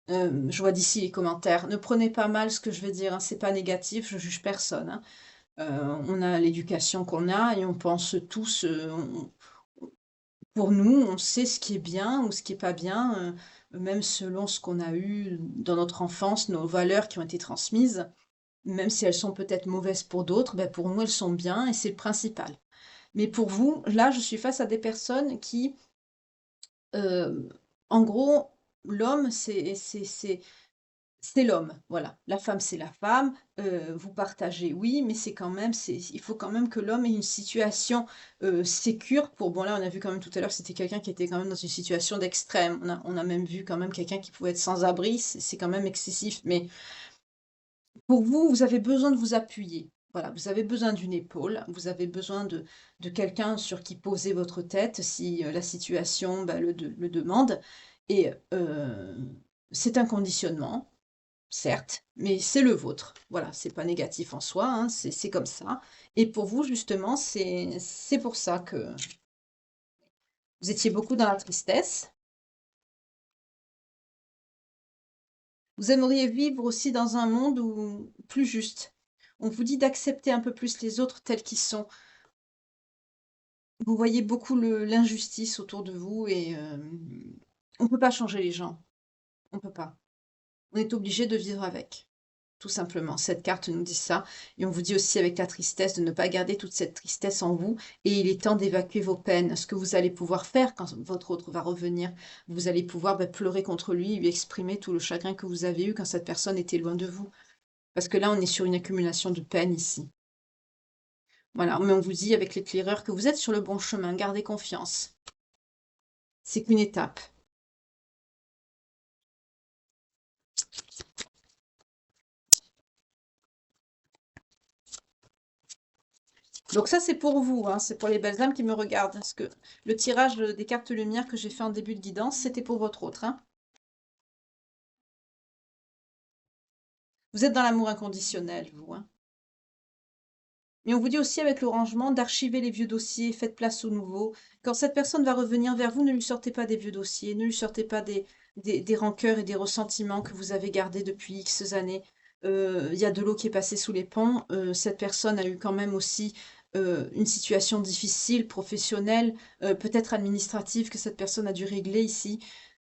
je vois d'ici les commentaires. Ne prenez pas mal ce que je vais dire, hein, c'est pas négatif, je juge personne, hein. On a l'éducation qu'on a et on pense tous, pour nous, on sait ce qui est bien ou ce qui est pas bien, même selon ce qu'on a eu dans notre enfance, nos valeurs qui ont été transmises. Même si elles sont peut-être mauvaises pour d'autres, ben pour nous, elles sont bien et c'est le principal. Mais pour vous, là, je suis face à des personnes qui, en gros, l'homme, c'est l'homme, voilà. La femme, c'est la femme. Vous partagez, oui, mais il faut quand même que l'homme ait une situation, sécure pour bon là, on a vu quand même tout à l'heure, c'était quelqu'un qui était quand même dans une situation d'extrême. On a même vu quand même quelqu'un qui pouvait être sans abri, c'est quand même excessif. Mais pour vous, vous avez besoin de vous appuyer. Voilà, vous avez besoin d'une épaule, vous avez besoin de quelqu'un sur qui poser votre tête si, la situation, bah, le demande et c'est un conditionnement. Certes, mais c'est le vôtre. Voilà, c'est pas négatif en soi, hein, c'est comme ça. Et pour vous, justement, c'est pour ça que vous étiez beaucoup dans la tristesse. Vous aimeriez vivre aussi dans un monde où plus juste. On vous dit d'accepter un peu plus les autres tels qu'ils sont. Vous voyez beaucoup l'injustice autour de vous et on peut pas changer les gens. On peut pas. On est obligé de vivre avec. Tout simplement. Cette carte nous dit ça. Et on vous dit aussi avec la tristesse de ne pas garder toute cette tristesse en vous. Et il est temps d'évacuer vos peines. Ce que vous allez pouvoir faire quand votre autre va revenir, vous allez pouvoir pleurer contre lui, lui exprimer tout le chagrin que vous avez eu quand cette personne était loin de vous. Parce que là, on est sur une accumulation de peine ici. Voilà, mais on vous dit avec l'éclaireur que vous êtes sur le bon chemin. Gardez confiance. C'est qu'une étape. Donc ça, c'est pour vous, hein, c'est pour les belles âmes qui me regardent. Parce que le tirage des cartes lumière que j'ai fait en début de guidance, c'était pour votre autre, hein. Vous êtes dans l'amour inconditionnel, vous, hein. Mais on vous dit aussi avec le rangement d'archiver les vieux dossiers, faites place aux nouveaux. Quand cette personne va revenir vers vous, ne lui sortez pas des vieux dossiers, ne lui sortez pas des rancœurs et des ressentiments que vous avez gardés depuis X années. Il y a de l'eau qui est passée sous les ponts. Cette personne a eu quand même aussi une situation difficile, professionnelle, peut-être administrative, que cette personne a dû régler ici.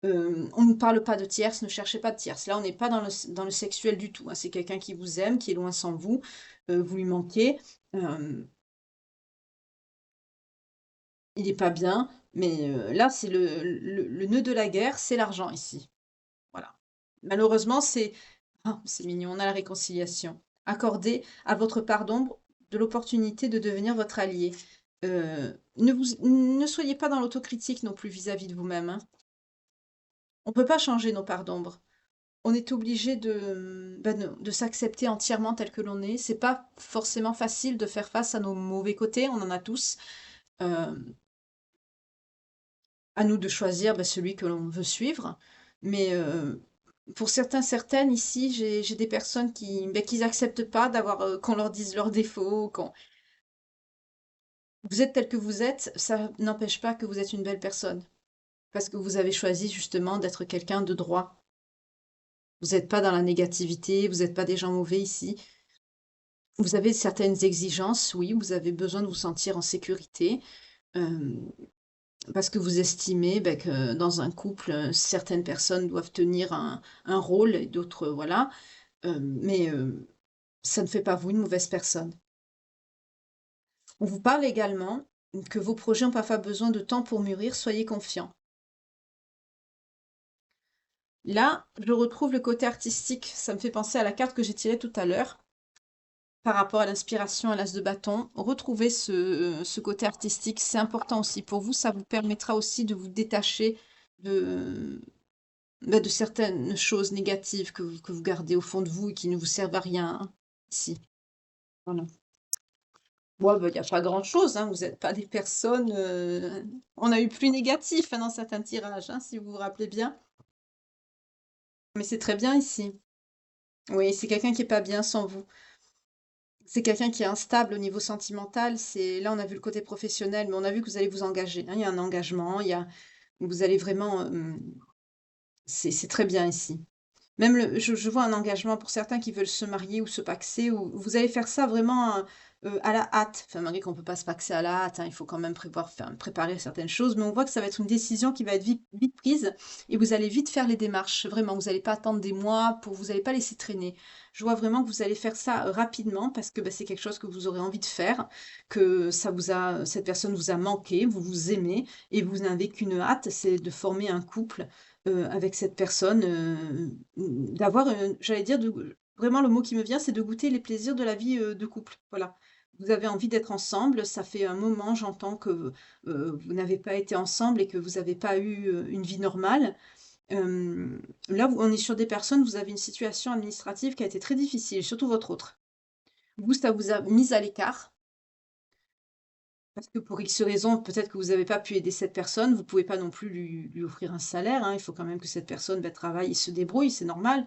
On ne parle pas de tierce, ne cherchez pas de tierce. Là, on n'est pas dans le sexuel du tout, hein. C'est quelqu'un qui vous aime, qui est loin sans vous, vous lui manquez. Hem, il est pas bien, mais là, c'est le nœud de la guerre, c'est l'argent ici. Voilà. Malheureusement, c'est mignon, on a la réconciliation. Accordez à votre part d'ombre de l'opportunité de devenir votre allié. Ne soyez pas dans l'autocritique non plus vis-à-vis de vous-même, hein. On peut pas changer nos parts d'ombre. On est obligé de s'accepter entièrement tel que l'on est. C'est pas forcément facile de faire face à nos mauvais côtés, on en a tous. Hem À nous de choisir, celui que l'on veut suivre. Mais, pour certains, certaines ici, j'ai des personnes qui acceptent pas d'avoir, qu'on leur dise leurs défauts, qu'on Vous êtes tel que vous êtes, ça n'empêche pas que vous êtes une belle personne, parce que vous avez choisi justement d'être quelqu'un de droit. Vous n'êtes pas dans la négativité, vous n'êtes pas des gens mauvais ici. Vous avez certaines exigences, oui, vous avez besoin de vous sentir en sécurité, hem, parce que vous estimez, que dans un couple, certaines personnes doivent tenir un rôle et d'autres, voilà, mais ça ne fait pas vous une mauvaise personne. On vous parle également que vos projets ont parfois besoin de temps pour mûrir, soyez confiants. Là, je retrouve le côté artistique, ça me fait penser à la carte que j'ai tirée tout à l'heure. Par rapport à l'inspiration à l'as de bâton, retrouver ce côté artistique, c'est important aussi pour vous. Ça vous permettra aussi de vous détacher de, de certaines choses négatives que vous gardez au fond de vous et qui ne vous servent à rien, hein, ici. Voilà. Bon, il y a pas grand-chose, hein, vous n'êtes pas des personnes, on a eu plus négatif, hein, dans certains tirages, hein, si vous vous rappelez bien. Mais c'est très bien ici. Oui, c'est quelqu'un qui est pas bien sans vous. C'est quelqu'un qui est instable au niveau sentimental. C'est là, on a vu le côté professionnel, mais on a vu que vous allez vous engager, hein. Il y a un engagement, il y a vous allez vraiment, c'est très bien ici. Même je vois un engagement pour certains qui veulent se marier ou se pacsser ou vous allez faire ça vraiment, à la hâte. Enfin, malgré qu'on peut pas se pacsser à la hâte, hein, il faut quand même préparer certaines choses, mais on voit que ça va être une décision qui va être vite prise et vous allez vite faire les démarches. Vraiment, vous allez pas attendre des mois vous allez pas laisser traîner. Je vois vraiment que vous allez faire ça, rapidement parce que, c'est quelque chose que vous aurez envie de faire, que cette personne vous a manqué, vous vous aimez et vous n'avez qu'une hâte, c'est de former un couple, avec cette personne, d'avoir, j'allais dire vraiment le mot qui me vient, c'est de goûter les plaisirs de la vie, de couple, voilà. Vous avez envie d'être ensemble, ça fait un moment, j'entends que, vous n'avez pas été ensemble et que vous n'avez pas eu, une vie normale. Là, on est sur des personnes, vous avez une situation administrative qui a été très difficile, surtout votre autre. Vous, ça vous a mise à l'écart parce que pour X raisons, peut-être que vous n'avez pas pu aider cette personne, vous pouvez pas non plus lui offrir un salaire, hein. Il faut quand même que cette personne, travaille et se débrouille, c'est normal.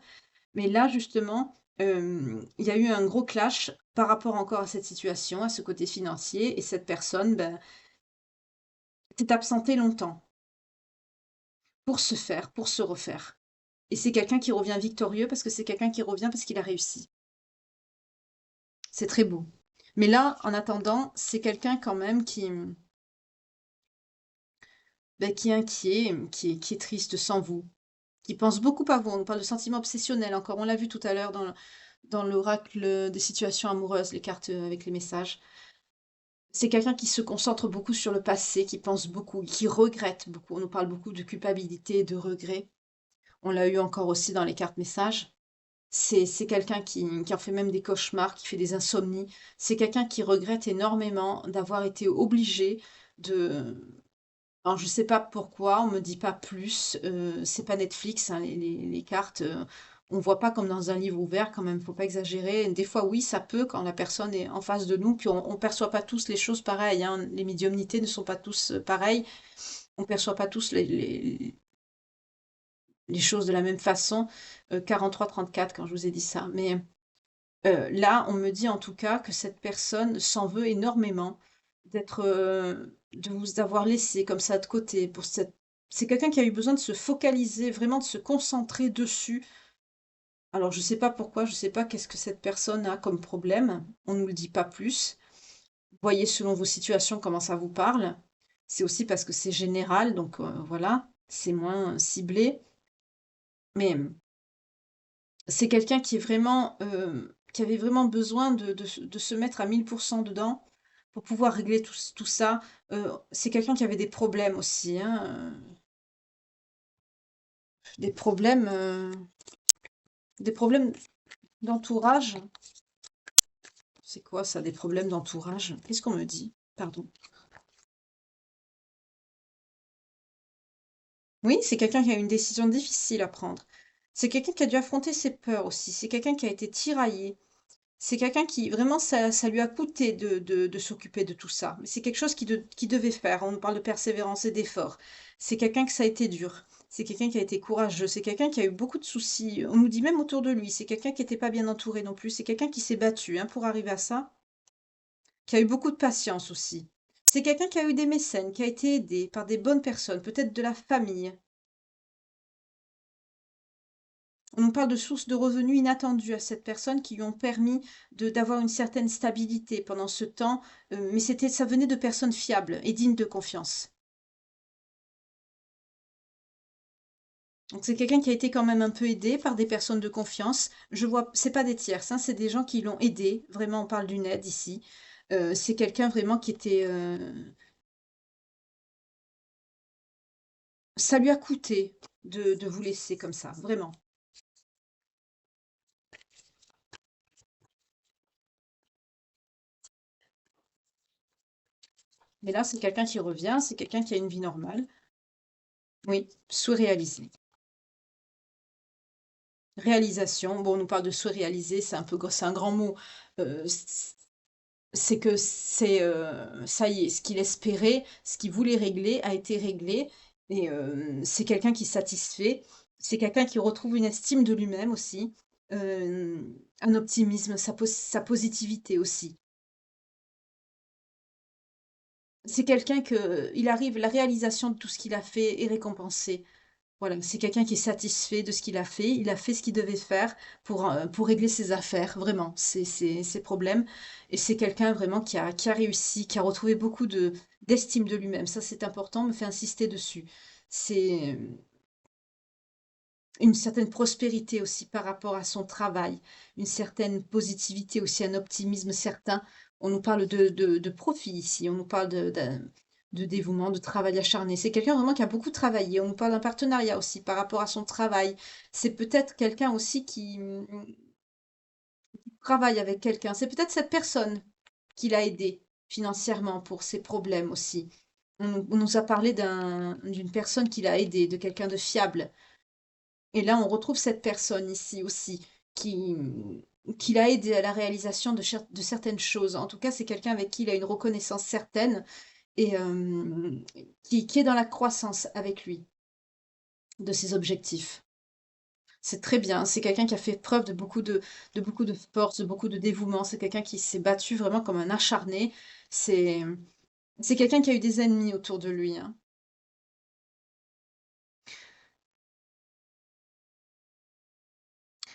Mais là, justement, il y a eu un gros clash par rapport encore à cette situation, à ce côté financier et cette personne, s'est absentée longtemps pour se faire, pour se refaire. Et c'est quelqu'un qui revient victorieux parce que c'est quelqu'un qui revient parce qu'il a réussi. C'est très beau. Mais là, en attendant, c'est quelqu'un quand même qui est inquiet, qui est triste sans vous, qui pense beaucoup à vous. On parle de sentiments obsessionnels encore, on l'a vu tout à l'heure dans l'oracle, des situations amoureuses, les cartes, avec les messages. C'est quelqu'un qui se concentre beaucoup sur le passé, qui pense beaucoup, qui regrette beaucoup. On nous parle beaucoup de culpabilité et de regret. On l'a eu encore aussi dans les cartes messages. C'est quelqu'un qui en fait même des cauchemars, qui fait des insomnies. C'est quelqu'un qui regrette énormément d'avoir été obligé de alors je sais pas pourquoi, on me dit pas plus, c'est pas Netflix, hein, les cartes, on voit pas comme dans un livre ouvert quand même, faut pas exagérer. Des fois oui, ça peut quand la personne est en face de nous, puis on perçoit pas tous les choses pareilles, hein. Les médiumnités ne sont pas tous, pareilles. On perçoit pas tous les choses de la même façon, 43-34 quand je vous ai dit ça. Mais, là, on me dit en tout cas que cette personne s'en veut énormément de vous avoir laissé comme ça de côté pour cette c'est quelqu'un qui a eu besoin de se focaliser, vraiment de se concentrer dessus. Alors je sais pas pourquoi, je sais pas qu'est-ce que cette personne a comme problème, on nous le dit pas plus. Voyez selon vos situations comment ça vous parle. C'est aussi parce que c'est général donc voilà, c'est moins ciblé. Mais c'est quelqu'un qui est vraiment, qui avait vraiment besoin de se mettre à 1000 dedans, pour pouvoir régler tout ça. C'est quelqu'un qui avait des problèmes aussi, hein, des problèmes, des problèmes d'entourage. C'est quoi ça, des problèmes d'entourage? Qu'est-ce qu'on me dit? Pardon. Oui, c'est quelqu'un qui a une décision difficile à prendre. C'est quelqu'un qui a dû affronter ses peurs aussi. C'est quelqu'un qui a été tiraillé. C'est quelqu'un qui vraiment ça lui a coûté de s'occuper de tout ça. Mais c'est quelque chose qu'il devait faire. On nous parle de persévérance et d'effort. C'est quelqu'un que ça a été dur. C'est quelqu'un qui a été courageux. C'est quelqu'un qui a eu beaucoup de soucis. On nous dit même autour de lui. C'est quelqu'un qui n'était pas bien entouré non plus. C'est quelqu'un qui s'est battu, hein, pour arriver à ça. Qui a eu beaucoup de patience aussi. C'est quelqu'un qui a eu des mécènes, qui a été aidé par des bonnes personnes, peut-être de la famille. On nous parle de sources de revenus inattendues à cette personne qui lui ont permis d'avoir une certaine stabilité pendant ce temps, mais ça venait de personnes fiables et dignes de confiance. Donc c'est quelqu'un qui a été quand même un peu aidé par des personnes de confiance. Je vois, c'est pas des tierces, hein, c'est des gens qui l'ont aidé. Vraiment, on parle d'une aide ici. C'est quelqu'un vraiment qui était. Ça lui a coûté de vous laisser comme ça, vraiment. Mais là, c'est quelqu'un qui revient, c'est quelqu'un qui a une vie normale. Oui, sous-réalisé. Réalisation, bon, on nous parle de sous-réalisé, c'est un peu, c'est un grand mot. C'est que ça y est, ce qu'il espérait, ce qu'il voulait régler a été réglé et c'est quelqu'un qui est satisfait. C'est quelqu'un qui retrouve une estime de lui-même aussi, un optimisme, sa positivité aussi. C'est quelqu'un que il arrive la réalisation de tout ce qu'il a fait est récompensée. Voilà, c'est quelqu'un qui est satisfait de ce qu'il a fait. Il a fait ce qu'il devait faire pour régler ses affaires, vraiment, ses problèmes. Et c'est quelqu'un vraiment qui a réussi, qui a retrouvé beaucoup d'estime de lui-même. Ça, c'est important, me fait insister dessus. C'est une certaine prospérité aussi par rapport à son travail, une certaine positivité aussi, un optimisme certain. On nous parle de profit ici, on nous parle de dévouement, de travail acharné. C'est quelqu'un vraiment qui a beaucoup travaillé. On nous parle d'un partenariat aussi par rapport à son travail. C'est peut-être quelqu'un aussi qui travaille avec quelqu'un. C'est peut-être cette personne qui l'a aidé financièrement pour ses problèmes aussi. On nous a parlé d'une personne qui l'a aidé, de quelqu'un de fiable. Et là, on retrouve cette personne ici aussi qui, qui l'a aidé à la réalisation de certaines choses. En tout cas, c'est quelqu'un avec qui il a une reconnaissance certaine et qui est dans la croissance avec lui de ses objectifs. C'est très bien. C'est quelqu'un qui a fait preuve de beaucoup de force, de beaucoup de dévouement. C'est quelqu'un qui s'est battu vraiment comme un acharné. C'est, c'est quelqu'un qui a eu des ennemis autour de lui, hein.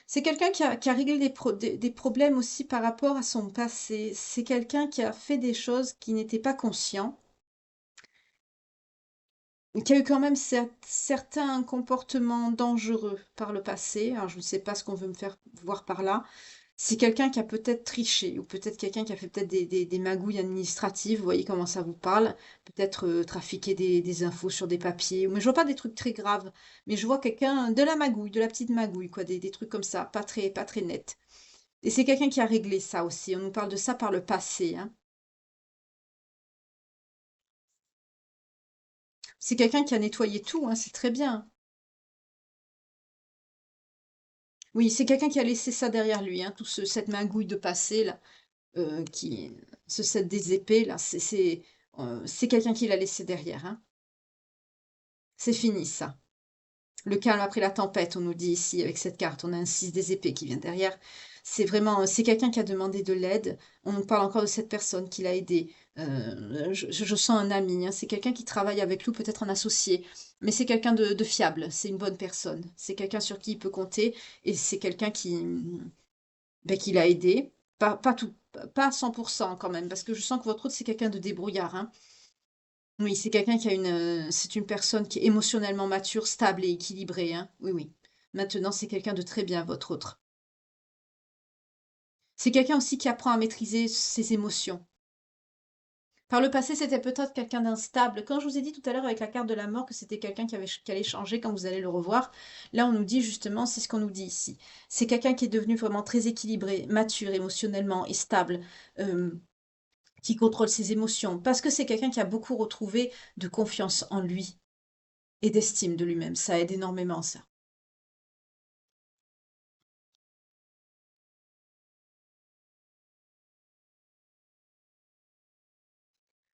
C'est quelqu'un qui a réglé des problèmes aussi par rapport à son passé. C'est quelqu'un qui a fait des choses qui n'étaient pas conscients, qui a eu quand même certains comportements dangereux par le passé. Alors, je ne sais pas ce qu'on veut me faire voir par là. C'est quelqu'un qui a peut-être triché, ou peut-être quelqu'un qui a fait peut-être des magouilles administratives. Vous voyez comment ça vous parle? Peut-être trafiquer des infos sur des papiers. Mais je vois pas des trucs très graves. Mais je vois quelqu'un de la magouille, de la petite magouille, quoi, des trucs comme ça, pas très nets. Et c'est quelqu'un qui a réglé ça aussi. On nous parle de ça par le passé, hein. C'est quelqu'un qui a nettoyé tout, hein, c'est très bien. Oui, c'est quelqu'un qui a laissé ça derrière lui, hein, cette magouille de passé là, qui ce set des épées là, c'est quelqu'un qui l'a laissé derrière, hein. C'est fini ça. Le calme après la tempête, on nous dit ici avec cette carte. On a un 6 des épées qui vient derrière. C'est quelqu'un qui a demandé de l'aide. On nous parle encore de cette personne qui l'a aidé. Je sens un ami, hein. C'est quelqu'un qui travaille avec nous, peut-être un associé. Mais c'est quelqu'un de fiable. C'est une bonne personne. C'est quelqu'un sur qui il peut compter. Et c'est quelqu'un qui l'a aidé. Pas tout, pas à 100% quand même. Parce que je sens que votre autre, c'est quelqu'un de débrouillard, hein. Oui, c'est une personne qui est émotionnellement mature, stable et équilibrée, hein. Oui, oui. Maintenant, c'est quelqu'un de très bien, votre autre. C'est quelqu'un aussi qui apprend à maîtriser ses émotions. Par le passé, c'était peut-être quelqu'un d'instable. Quand je vous ai dit tout à l'heure avec la carte de la mort que c'était quelqu'un qui allait changer quand vous allez le revoir, là, on nous dit justement, c'est ce qu'on nous dit ici. C'est quelqu'un qui est devenu vraiment très équilibré, mature émotionnellement et stable, euh, qui contrôle ses émotions, parce que c'est quelqu'un qui a beaucoup retrouvé de confiance en lui et d'estime de lui-même. Ça aide énormément, ça.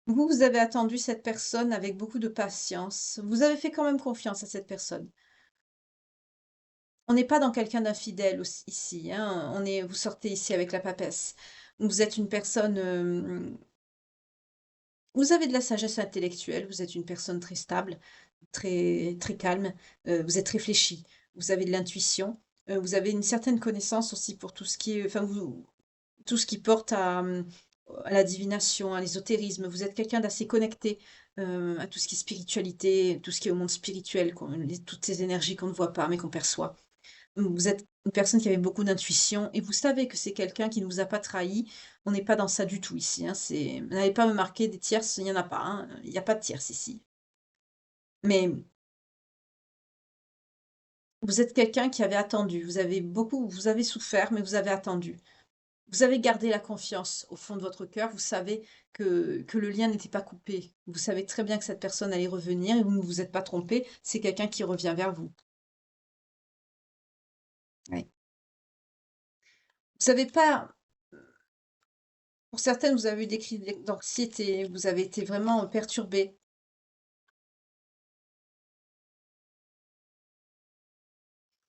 Vous, vous avez attendu cette personne avec beaucoup de patience. Vous avez fait quand même confiance à cette personne. On n'est pas dans quelqu'un d'infidèle ici, hein. Vous sortez ici avec la papesse. Vous êtes une personne Vous avez de la sagesse intellectuelle, vous êtes une personne très stable, très très calme, vous êtes réfléchi. Vous avez de l'intuition, vous avez une certaine connaissance aussi pour tout ce qui est enfin vous tout ce qui porte à la divination, à l'ésotérisme. Vous êtes quelqu'un d'assez connecté, à tout ce qui est spiritualité, tout ce qui est au monde spirituel, toutes ces énergies qu'on ne voit pas mais qu'on perçoit. Vous êtes une personne qui avait beaucoup d'intuition et vous savez que c'est quelqu'un qui ne vous a pas trahi. On n'est pas dans ça du tout ici, hein, n'allez pas me marquer des tierces, il n'y en a pas, hein, il n'y a pas de tierces ici. Mais vous êtes quelqu'un qui avait attendu, vous avez souffert, mais vous avez attendu. Vous avez gardé la confiance au fond de votre cœur, vous savez que le lien n'était pas coupé. Vous savez très bien que cette personne allait revenir et vous ne vous êtes pas trompé, c'est quelqu'un qui revient vers vous. Oui. Vous avez pas pour certaines, vous avez eu des crises d'anxiété, vous avez été vraiment, perturbée.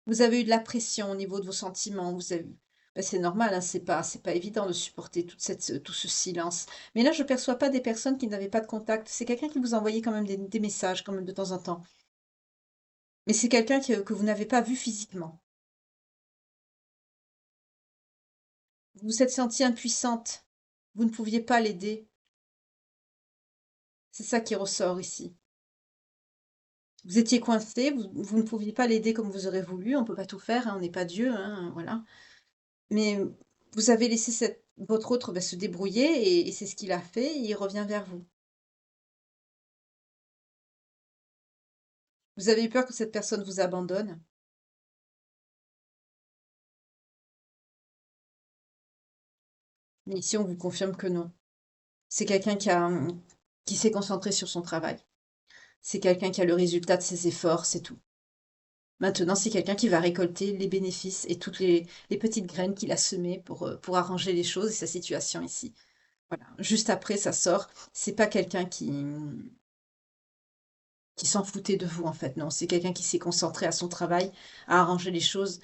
Vous avez eu de la pression au niveau de vos sentiments, vous avez c'est normal, hein, c'est pas évident de supporter tout ce silence. Mais là, je ne perçois pas des personnes qui n'avaient pas de contact. C'est quelqu'un qui vous envoyait quand même des messages quand même de temps en temps. Mais c'est quelqu'un que vous n'avez pas vu physiquement. Vous vous êtes sentie impuissante. Vous ne pouviez pas l'aider. C'est ça qui ressort ici. Vous étiez coincée, vous ne pouviez pas l'aider comme vous aurez voulu. On ne peut pas tout faire, hein, on n'est pas Dieu, hein, voilà. Mais vous avez laissé votre autre se débrouiller et c'est ce qu'il a fait et il revient vers vous. Vous avez eu peur que cette personne vous abandonne, mais ici on vous confirme que non. C'est quelqu'un qui s'est concentré sur son travail. C'est quelqu'un qui a le résultat de ses efforts, c'est tout. Maintenant, c'est quelqu'un qui va récolter les bénéfices et toutes les petites graines qu'il a semées pour arranger les choses et sa situation ici. Voilà. Juste après, ça sort. C'est pas quelqu'un qui s'en foutait de vous, en fait. Non, c'est quelqu'un qui s'est concentré à son travail, à arranger les choses,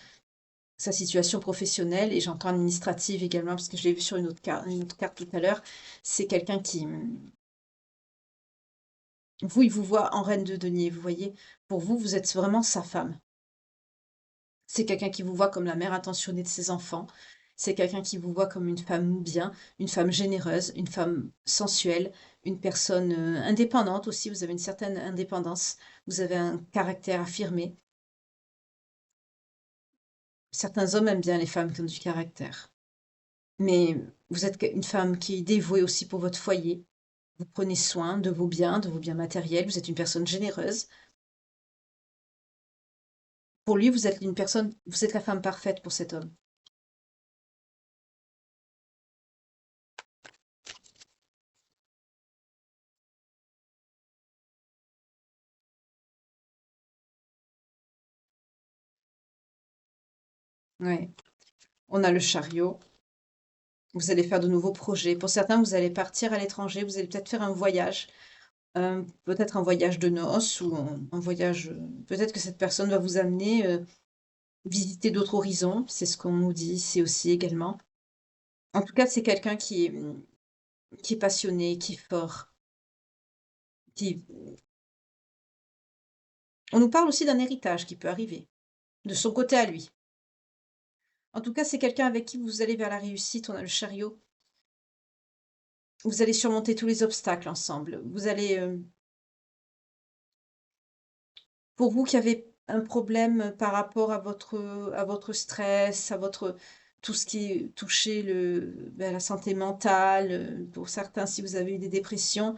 sa situation professionnelle, et j'entends administrative également, parce que je l'ai vu sur une autre carte tout à l'heure. C'est quelqu'un vous, il vous voit en reine de denier, vous voyez. Pour vous, vous êtes vraiment sa femme. C'est quelqu'un qui vous voit comme la mère intentionnée de ses enfants. C'est quelqu'un qui vous voit comme une femme bien, une femme généreuse, une femme sensuelle, une personne indépendante aussi. Vous avez une certaine indépendance. Vous avez un caractère affirmé. Certains hommes aiment bien les femmes qui ont du caractère. Mais vous êtes une femme qui est dévouée aussi pour votre foyer. Vous prenez soin de vos biens matériels. Vous êtes une personne généreuse. Pour lui, vous êtes la femme parfaite pour cet homme. Ouais. On a le chariot. Vous allez faire de nouveaux projets. Pour certains, vous allez partir à l'étranger, vous allez peut-être faire un voyage, peut-être un voyage de noces ou un voyage, peut-être que cette personne va vous amener, visiter d'autres horizons, c'est ce qu'on nous dit ici aussi également. En tout cas, c'est quelqu'un qui est passionné, qui est fort, qui on nous parle aussi d'un héritage qui peut arriver, de son côté à lui. En tout cas, c'est quelqu'un avec qui vous allez vers la réussite, on a le chariot. Vous allez surmonter tous les obstacles ensemble. Vous allez, pour vous qui avez un problème par rapport à votre stress, à votre tout ce qui touchait la santé mentale, pour certains, si vous avez eu des dépressions,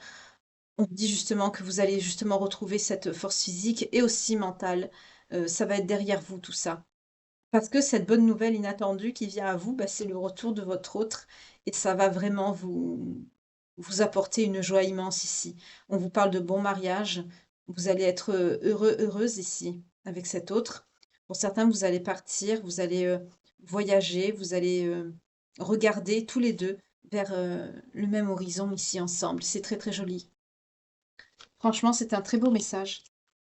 on vous dit justement que vous allez justement retrouver cette force physique et aussi mentale. Ça va être derrière vous tout ça. Parce que cette bonne nouvelle inattendue qui vient à vous, c'est le retour de votre autre et ça va vraiment vous apporter une joie immense ici. On vous parle de bon mariage, vous allez être, heureux, heureuse ici avec cet autre. Pour certains, vous allez partir, vous allez, voyager, vous allez, regarder tous les 2 vers, le même horizon ici ensemble. C'est très, très joli. Franchement, c'est un très beau message.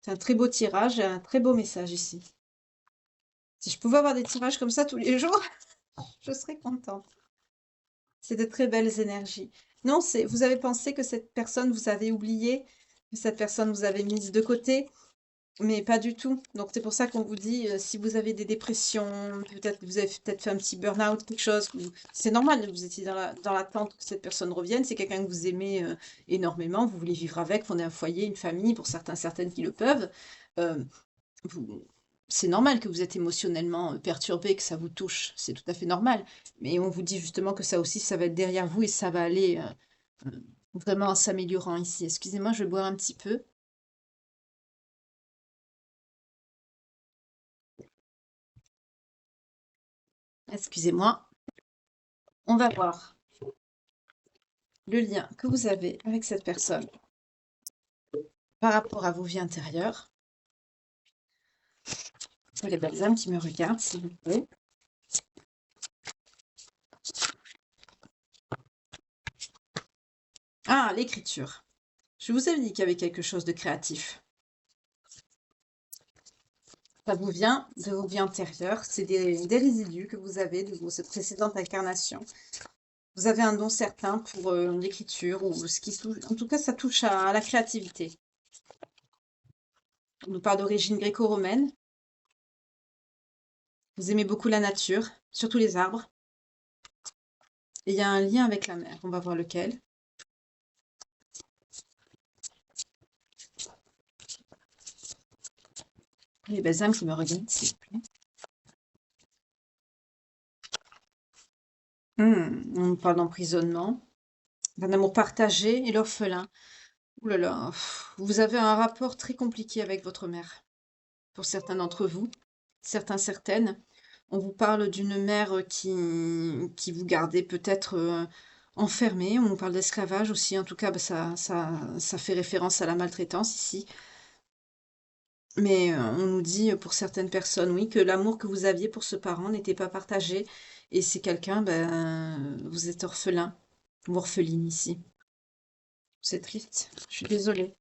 C'est un très beau tirage et un très beau message ici. Si je pouvais avoir des tirages comme ça tous les jours, je serais contente. C'est de très belles énergies. Non, c'est vous avez pensé que cette personne vous avez oublié, que cette personne vous avait mise de côté, mais pas du tout. Donc c'est pour ça qu'on vous dit, si vous avez des dépressions, peut-être vous avez peut-être fait un petit burn-out, quelque chose, c'est normal, vous étiez dans l'attente que cette personne revienne, c'est quelqu'un que vous aimez énormément, vous voulez vivre avec, fonder un foyer, une famille, pour certains, certaines qui le peuvent. Euh, vous- c'est normal que vous êtes émotionnellement perturbé, que ça vous touche, c'est tout à fait normal. Mais on vous dit justement que ça aussi, ça va être derrière vous et ça va aller vraiment en s'améliorant ici. Excusez-moi, je vais boire un petit peu. Excusez-moi. On va voir le lien que vous avez avec cette personne par rapport à vos vies intérieures. Les belles âmes qui me regardent, s'il vous plaît. Ah, l'écriture. Je vous avais dit qu'il y avait quelque chose de créatif. Ça vous vient de vos vies antérieures. C'est des résidus que vous avez de vos précédentes incarnations. Vous avez un don certain pour l'écriture ou ce qui touche. En tout cas, ça touche à la créativité. On nous parle d'origine gréco-romaine. Vous aimez beaucoup la nature, surtout les arbres. Et il y a un lien avec la mer. On va voir lequel. Les belles âmes qui me regardent, s'il vous plaît. On nous parle d'emprisonnement, d'un amour partagé et l'orphelin. Ouh là là, vous avez un rapport très compliqué avec votre mère. Pour certains d'entre vous, certains, certaines, on vous parle d'une mère qui vous gardait peut-être enfermée. On nous parle d'esclavage aussi. En tout cas, bah, ça fait référence à la maltraitance ici. Mais on nous dit pour certaines personnes, oui, que l'amour que vous aviez pour ce parent n'était pas partagé. Et c'est quelqu'un, ben, vous êtes orphelin ou orpheline ici. C'est triste. Je suis désolée.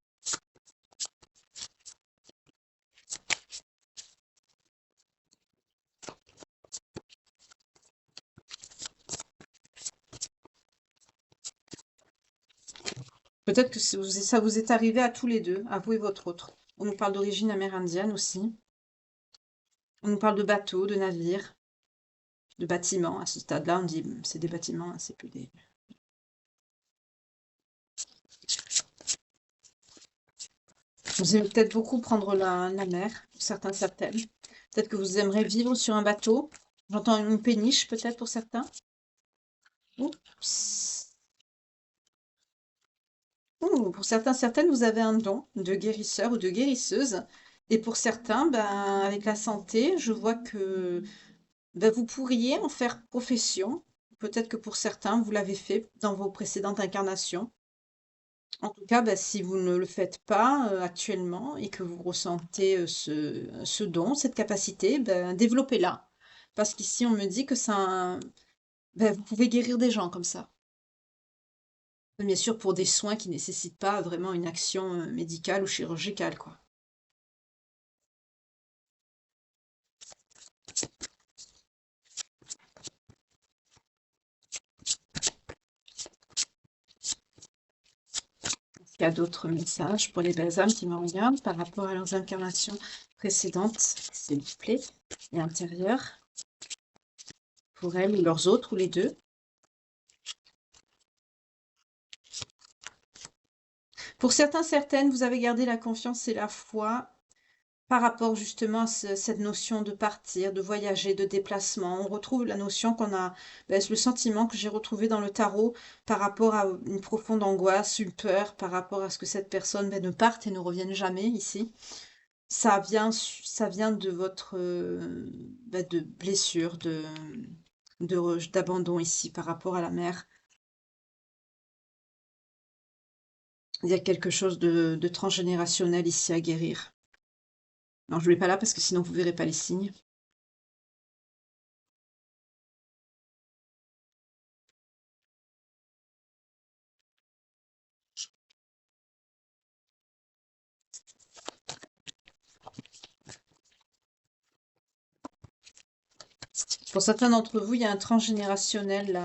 Peut-être que ça vous est arrivé à tous les deux, à vous et votre autre. On nous parle d'origine amérindienne aussi. On nous parle de bateaux, de navires, de bâtiments. À ce stade-là, on dit c'est des bâtiments, hein, c'est plus des. Vous aimez peut-être beaucoup prendre la mer, certains, certaines. Peut-être que vous aimeriez vivre sur un bateau. J'entends une péniche peut-être pour certains. Oups. Ouh, pour certains, certaines, vous avez un don de guérisseur ou de guérisseuse. Et pour certains, ben, avec la santé, je vois que ben, vous pourriez en faire profession. Peut-être que pour certains, vous l'avez fait dans vos précédentes incarnations. En tout cas, ben, si vous ne le faites pas actuellement et que vous ressentez ce don, cette capacité, ben, développez-la. Parce qu'ici, on me dit que ça, ben, vous pouvez guérir des gens comme ça. Bien sûr, pour des soins qui nécessitent pas vraiment une action médicale ou chirurgicale, quoi. Il y a d'autres messages pour les belles âmes qui me regardent par rapport à leurs incarnations précédentes, s'il vous plaît, et antérieures, pour elles ou leurs autres, ou les deux. Pour certains, certaines, vous avez gardé la confiance et la foi par rapport justement à cette notion de partir, de voyager, de déplacement. On retrouve la notion qu'on a, ben, le sentiment que j'ai retrouvé dans le tarot par rapport à une profonde angoisse, une peur, par rapport à ce que cette personne ben, ne parte et ne revienne jamais ici. Ça vient de votre ben, de blessure, d'abandon ici par rapport à la mère. Il y a quelque chose de transgénérationnel ici à guérir. Non, je ne l'ai pas là parce que sinon vous verrez pas les signes. Pour certains d'entre vous, il y a un transgénérationnel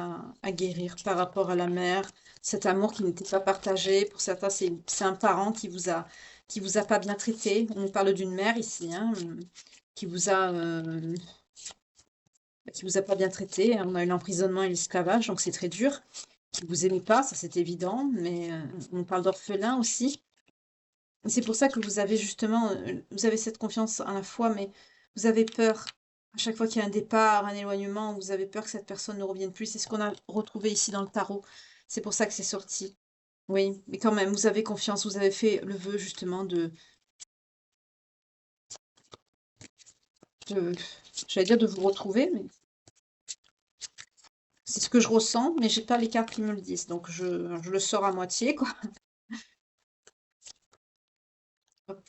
à guérir par rapport à la mère, cet amour qui n'était pas partagé. Pour certains, c'est un parent qui vous a pas bien traité. On parle d'une mère ici, hein, qui vous a, qui vous a pas bien traité. On a eu l'emprisonnement et l'esclavage, donc c'est très dur. Qui vous aimait pas, ça c'est évident, mais on parle d'orphelins aussi. C'est pour ça que vous avez justement, vous avez cette confiance à la fois, mais vous avez peur. À chaque fois qu'il y a un départ, un éloignement, vous avez peur que cette personne ne revienne plus. C'est ce qu'on a retrouvé ici dans le tarot. C'est pour ça que c'est sorti. Oui, mais quand même, vous avez confiance. Vous avez fait le vœu justement de, j'allais dire de vous retrouver, mais c'est ce que je ressens, mais j'ai pas les cartes qui me le disent, donc je le sors à moitié, quoi. Hop.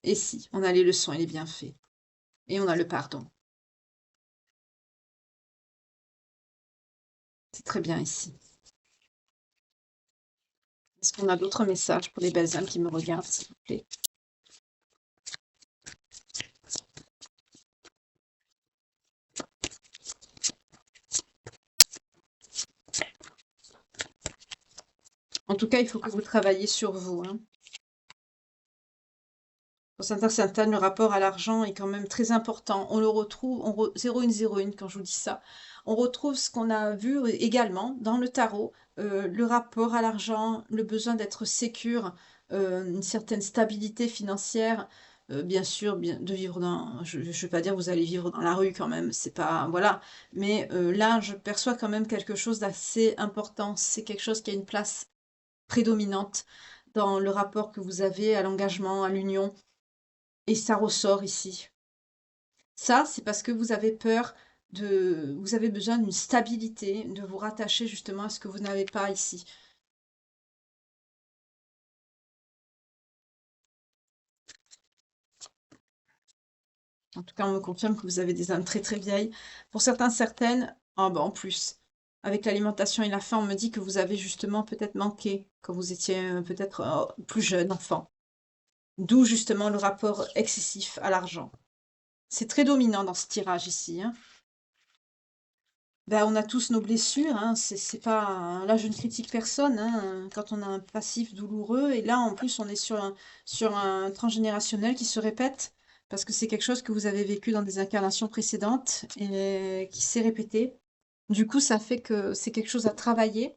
Et si, on a les leçons et les bienfaits. Et on a le pardon. C'est très bien ici. Est-ce qu'on a d'autres messages pour les belles âmes qui me regardent, s'il vous plaît? En tout cas, il faut que vous travailliez sur vous, hein. Pour certains, le rapport à l'argent est quand même très important. On le retrouve, 0101, quand je vous dis ça, on retrouve ce qu'on a vu également dans le tarot, le rapport à l'argent, le besoin d'être sécure, une certaine stabilité financière, bien sûr, de vivre dans, je ne vais pas dire vous allez vivre dans la rue quand même, c'est pas, voilà, mais là, je perçois quand même quelque chose d'assez important. C'est quelque chose qui a une place prédominante dans le rapport que vous avez à l'engagement, à l'union. Et ça ressort ici. Ça, c'est parce que vous avez peur vous avez besoin d'une stabilité, de vous rattacher justement à ce que vous n'avez pas ici. En tout cas, on me confirme que vous avez des âmes très très vieilles. Pour certains, certaines, ah bah en plus, avec l'alimentation et la faim, on me dit que vous avez justement peut-être manqué quand vous étiez peut-être plus jeune enfant. D'où justement le rapport excessif à l'argent. C'est très dominant dans ce tirage ici, hein. Ben, on a tous nos blessures, hein, c'est pas, là je ne critique personne, hein, quand on a un passif douloureux, et là en plus on est sur un transgénérationnel qui se répète, parce que c'est quelque chose que vous avez vécu dans des incarnations précédentes et qui s'est répété. Du coup, ça fait que c'est quelque chose à travailler,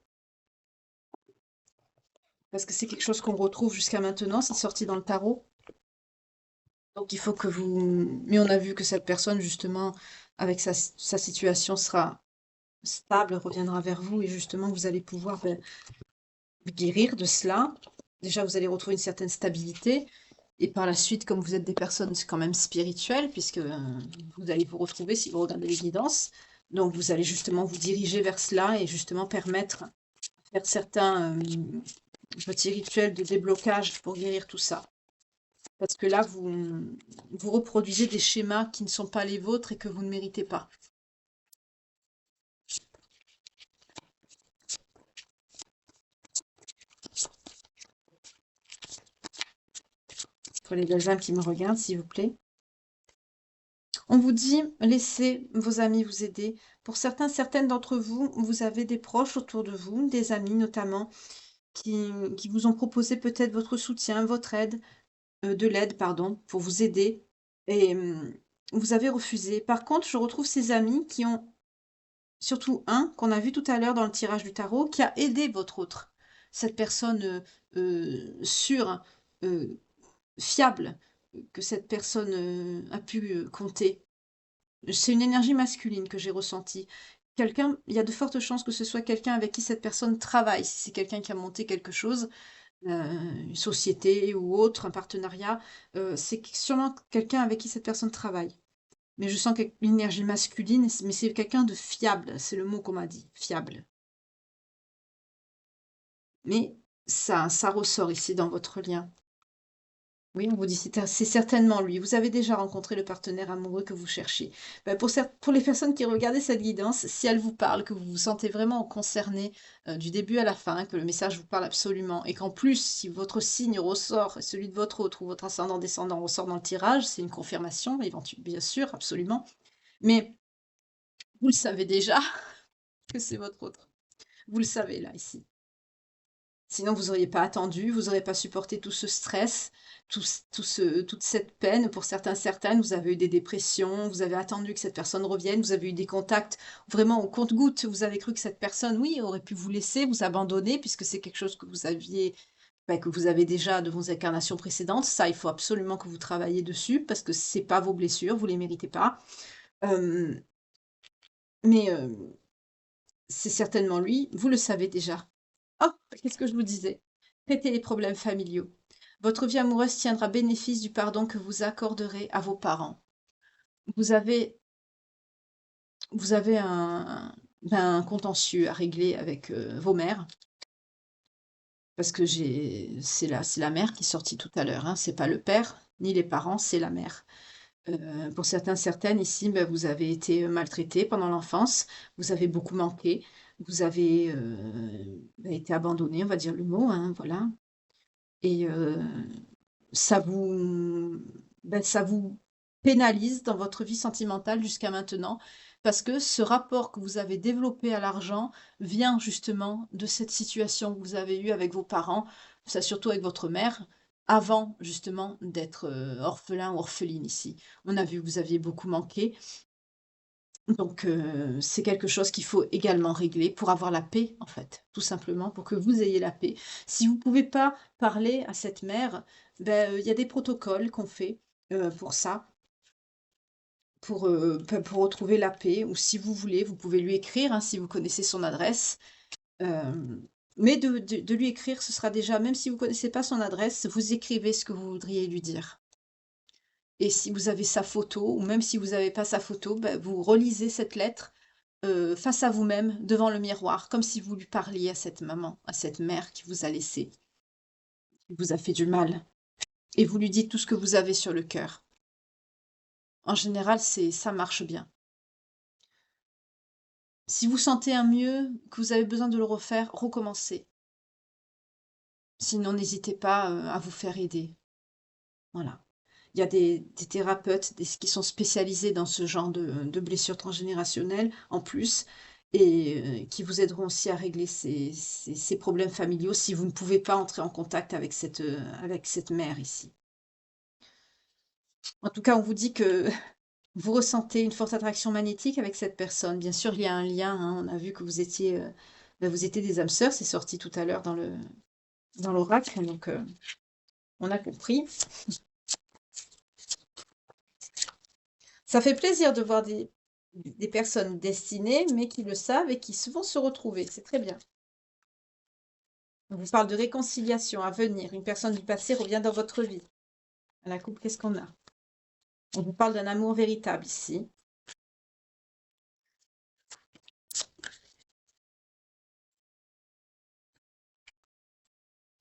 parce que c'est quelque chose qu'on retrouve jusqu'à maintenant, c'est sorti dans le tarot. Donc il faut que vous... Mais on a vu que cette personne, justement, avec sa situation, sera stable, reviendra vers vous, et justement, vous allez pouvoir guérir de cela. Déjà, vous allez retrouver une certaine stabilité. Et par la suite, comme vous êtes des personnes quand même spirituelles, puisque vous allez vous retrouver si vous regardez les guidances, donc vous allez justement vous diriger vers cela et justement permettre de faire certains petits rituels de déblocage pour guérir tout ça. Parce que là, vous reproduisez des schémas qui ne sont pas les vôtres et que vous ne méritez pas. Pour les belles âmes qui me regardent, s'il vous plaît. On vous dit, laissez vos amis vous aider. Pour certains, certaines d'entre vous, vous avez des proches autour de vous, des amis notamment, qui vous ont proposé peut-être votre soutien, votre aide, de l'aide, pardon, pour vous aider. Et vous avez refusé. Par contre, je retrouve ces amis qui ont, surtout un qu'on a vu tout à l'heure dans le tirage du tarot, qui a aidé votre autre. Cette personne sûre, euh, fiable, que cette personne a pu compter. C'est une énergie masculine que j'ai ressentie. Quelqu'un, il y a de fortes chances que ce soit quelqu'un avec qui cette personne travaille. Si c'est quelqu'un qui a monté quelque chose, une société ou autre, un partenariat, c'est sûrement quelqu'un avec qui cette personne travaille. Mais je sens une énergie masculine, mais c'est quelqu'un de fiable, c'est le mot qu'on m'a dit, fiable. Mais ça ressort ici dans votre lien. Oui, on vous dit c'est certainement lui. Vous avez déjà rencontré le partenaire amoureux que vous cherchez. Bah, pour les personnes qui regardez cette guidance, si elle vous parle, que vous vous sentez vraiment concerné du début à la fin, que le message vous parle absolument, et qu'en plus, si votre signe ressort, et celui de votre autre ou votre ascendant descendant ressort dans le tirage, c'est une confirmation, bien sûr, absolument. Mais vous le savez déjà que c'est votre autre. Vous le savez là, ici. Sinon, vous auriez pas attendu, vous auriez pas supporté tout ce stress, toute cette peine. Pour certaines, vous avez eu des dépressions, vous avez attendu que cette personne revienne, vous avez eu des contacts vraiment au compte-gouttes. Vous avez cru que cette personne, oui, aurait pu vous laisser, vous abandonner, puisque c'est quelque chose que vous aviez, que vous avez déjà de vos incarnations précédentes. Ça, il faut absolument que vous travailliez dessus, parce que c'est pas vos blessures, vous les méritez pas. Euh, mais c'est certainement lui, vous le savez déjà. Oh, qu'est-ce que je vous disais? Traitez les problèmes familiaux. Votre vie amoureuse tiendra bénéfice du pardon que vous accorderez à vos parents. Vous avez, vous avez un contentieux à régler avec vos mères, parce que c'est la mère qui est sortie tout à l'heure, hein, c'est pas le père ni les parents, c'est la mère. Pour certaines ici, vous avez été maltraités pendant l'enfance, vous avez beaucoup manqué, vous avez été abandonnés, on va dire le mot, hein, voilà. Et ça vous ça vous pénalise dans votre vie sentimentale jusqu'à maintenant, parce que ce rapport que vous avez développé à l'argent vient justement de cette situation que vous avez eue avec vos parents, ça surtout avec votre mère, avant justement d'être, orphelin ou orpheline ici. On a vu que vous aviez beaucoup manqué, donc c'est quelque chose qu'il faut également régler pour avoir la paix, en fait, tout simplement, pour que vous ayez la paix. Si vous ne pouvez pas parler à cette mère, il y a des protocoles qu'on fait, pour ça, pour retrouver la paix, ou si vous voulez, vous pouvez lui écrire, hein, si vous connaissez son adresse, mais de lui écrire, ce sera déjà même si vous ne connaissez pas son adresse, vous écrivez ce que vous voudriez lui dire. Et si vous avez sa photo, ou même si vous n'avez pas sa photo, vous relisez cette lettre face à vous-même, devant le miroir, comme si vous lui parliez à cette maman, à cette mère qui vous a laissé, qui vous a fait du mal. Et vous lui dites tout ce que vous avez sur le cœur. En général, ça marche bien. Si vous sentez un mieux, que vous avez besoin de le refaire, recommencez. Sinon, n'hésitez pas à vous faire aider. Voilà. Il y a des thérapeutes qui sont spécialisés dans ce genre de blessures transgénérationnelles, en plus, et qui vous aideront aussi à régler ces problèmes familiaux si vous ne pouvez pas entrer en contact avec cette mère ici. En tout cas, on vous dit que vous ressentez une forte attraction magnétique avec cette personne. Bien sûr, il y a un lien, hein. On a vu que vous étiez des âmes sœurs, c'est sorti tout à l'heure dans l'oracle, donc on a compris. Ça fait plaisir de voir des personnes destinées, mais qui le savent et qui vont se retrouver. C'est très bien. On vous parle de réconciliation à venir. Une personne du passé revient dans votre vie. À la coupe, qu'est-ce qu'on a? On vous parle d'un amour véritable ici.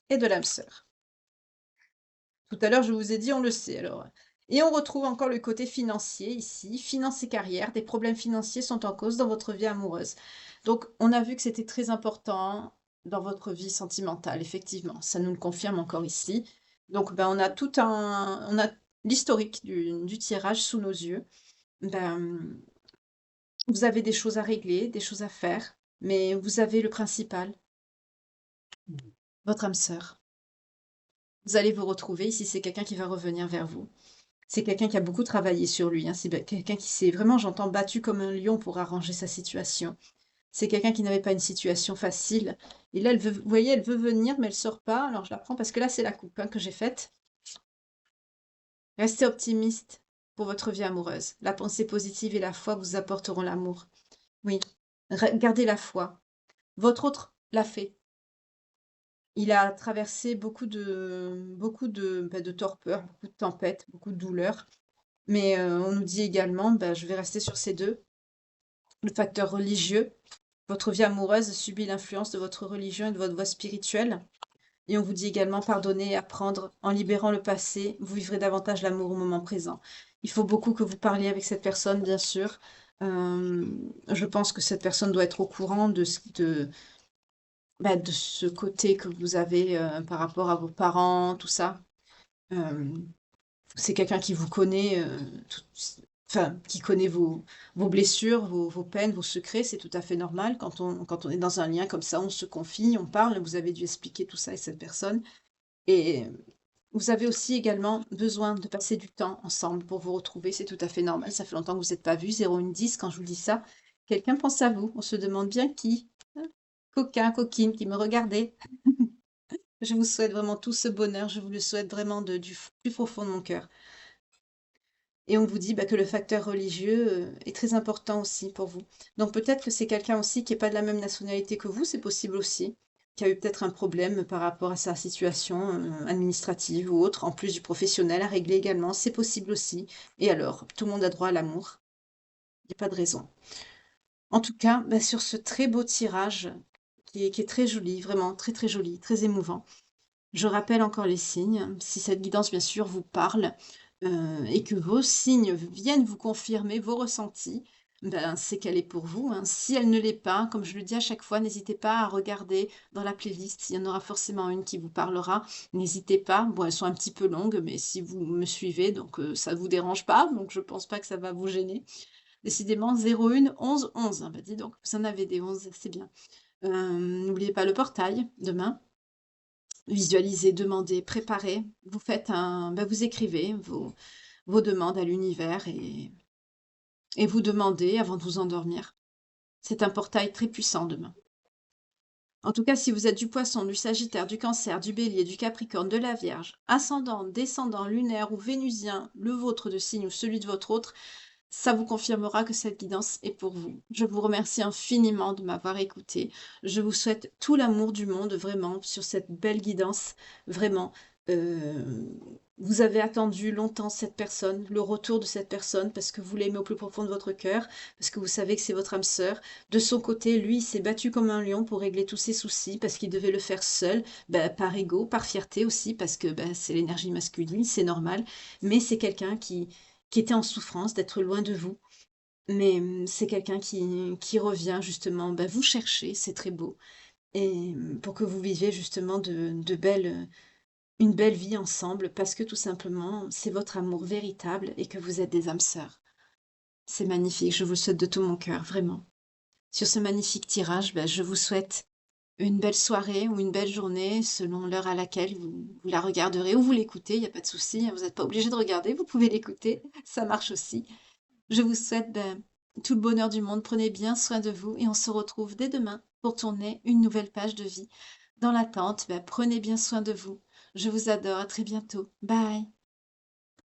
Et de l'âme sœur. Tout à l'heure, je vous ai dit, on le sait alors. Et on retrouve encore le côté financier ici. Finance et carrière. Des problèmes financiers sont en cause dans votre vie amoureuse. Donc, on a vu que c'était très important dans votre vie sentimentale, effectivement. Ça nous le confirme encore ici. Donc, on a l'historique du tirage sous nos yeux. Ben, vous avez des choses à régler, des choses à faire, mais vous avez le principal, votre âme sœur. Vous allez vous retrouver ici, c'est quelqu'un qui va revenir vers vous. C'est quelqu'un qui a beaucoup travaillé sur lui, hein. C'est quelqu'un qui s'est vraiment, j'entends, battu comme un lion pour arranger sa situation. C'est quelqu'un qui n'avait pas une situation facile. Et là, vous voyez, elle veut venir, mais elle sort pas. Alors je la prends parce que là, c'est la coupe, hein, que j'ai faite. Restez optimiste pour votre vie amoureuse. La pensée positive et la foi vous apporteront l'amour. Oui, gardez la foi. Votre autre l'a fait. Il a traversé beaucoup de torpeurs, beaucoup de tempêtes, beaucoup de douleurs. Mais on nous dit également, je vais rester sur ces deux, le facteur religieux. Votre vie amoureuse subit l'influence de votre religion et de votre voie spirituelle. Et on vous dit également pardonner et apprendre. En libérant le passé, vous vivrez davantage l'amour au moment présent. Il faut beaucoup que vous parliez avec cette personne, bien sûr. Je pense que cette personne doit être au courant de ce côté que vous avez par rapport à vos parents, tout ça. Euh, c'est quelqu'un qui vous connaît, enfin, qui connaît vos blessures, vos peines, vos secrets. C'est tout à fait normal. Quand on est dans un lien comme ça, on se confie, on parle. Vous avez dû expliquer tout ça à cette personne. Et vous avez aussi également besoin de passer du temps ensemble pour vous retrouver. C'est tout à fait normal. Ça fait longtemps que vous n'êtes pas vus. 0,10, quand je vous dis ça, quelqu'un pense à vous. On se demande bien qui. Hein, coquin, coquine, qui me regardait. Je vous souhaite vraiment tout ce bonheur. Je vous le souhaite vraiment du plus profond de mon cœur. Et on vous dit bah, que le facteur religieux est très important aussi pour vous. Donc peut-être que c'est quelqu'un aussi qui n'est pas de la même nationalité que vous, c'est possible aussi, qui a eu peut-être un problème par rapport à sa situation administrative ou autre, en plus du professionnel à régler également, c'est possible aussi. Et alors, tout le monde a droit à l'amour, il n'y a pas de raison. En tout cas, bah, sur ce très beau tirage, qui est très joli, vraiment très très joli, très émouvant, je rappelle encore les signes. Si cette guidance, bien sûr, vous parle et que vos signes viennent vous confirmer vos ressentis, ben, c'est qu'elle est pour vous, hein. Si elle ne l'est pas, comme je le dis à chaque fois, n'hésitez pas à regarder dans la playlist. Il y en aura forcément une qui vous parlera. N'hésitez pas. Bon, elles sont un petit peu longues, mais si vous me suivez, donc ça ne vous dérange pas. Donc je pense pas que ça va vous gêner. Décidément, 01 11 11. Ah, bah, dis donc, vous en avez des 11, c'est bien. N'oubliez pas le portail demain. Visualisez, demandez, préparez. Vous faites vous écrivez vos demandes à l'univers et vous demandez avant de vous endormir. C'est un portail très puissant demain. En tout cas, si vous êtes du Poisson, du Sagittaire, du Cancer, du Bélier, du Capricorne, de la Vierge, ascendant, descendant, lunaire ou vénusien, le vôtre de signe ou celui de votre autre, ça vous confirmera que cette guidance est pour vous. Je vous remercie infiniment de m'avoir écouté. Je vous souhaite tout l'amour du monde, vraiment, sur cette belle guidance. Vraiment, euh, vous avez attendu longtemps cette personne, le retour de cette personne, parce que vous l'aimez au plus profond de votre cœur, parce que vous savez que c'est votre âme sœur. De son côté, lui, il s'est battu comme un lion pour régler tous ses soucis, parce qu'il devait le faire seul, par ego, par fierté aussi, parce que c'est l'énergie masculine, c'est normal. Mais c'est quelqu'un qui était en souffrance d'être loin de vous. Mais c'est quelqu'un qui revient justement vous chercher, c'est très beau. Et pour que vous viviez justement une belle vie ensemble, parce que tout simplement, c'est votre amour véritable et que vous êtes des âmes sœurs. C'est magnifique, je vous le souhaite de tout mon cœur, vraiment. Sur ce magnifique tirage, je vous souhaite une belle soirée ou une belle journée selon l'heure à laquelle vous la regarderez ou vous l'écoutez, il n'y a pas de souci, hein, vous n'êtes pas obligé de regarder, vous pouvez l'écouter, ça marche aussi. Je vous souhaite tout le bonheur du monde. Prenez bien soin de vous et on se retrouve dès demain pour tourner une nouvelle page de vie. Dans l'attente, prenez bien soin de vous. Je vous adore. À très bientôt. Bye.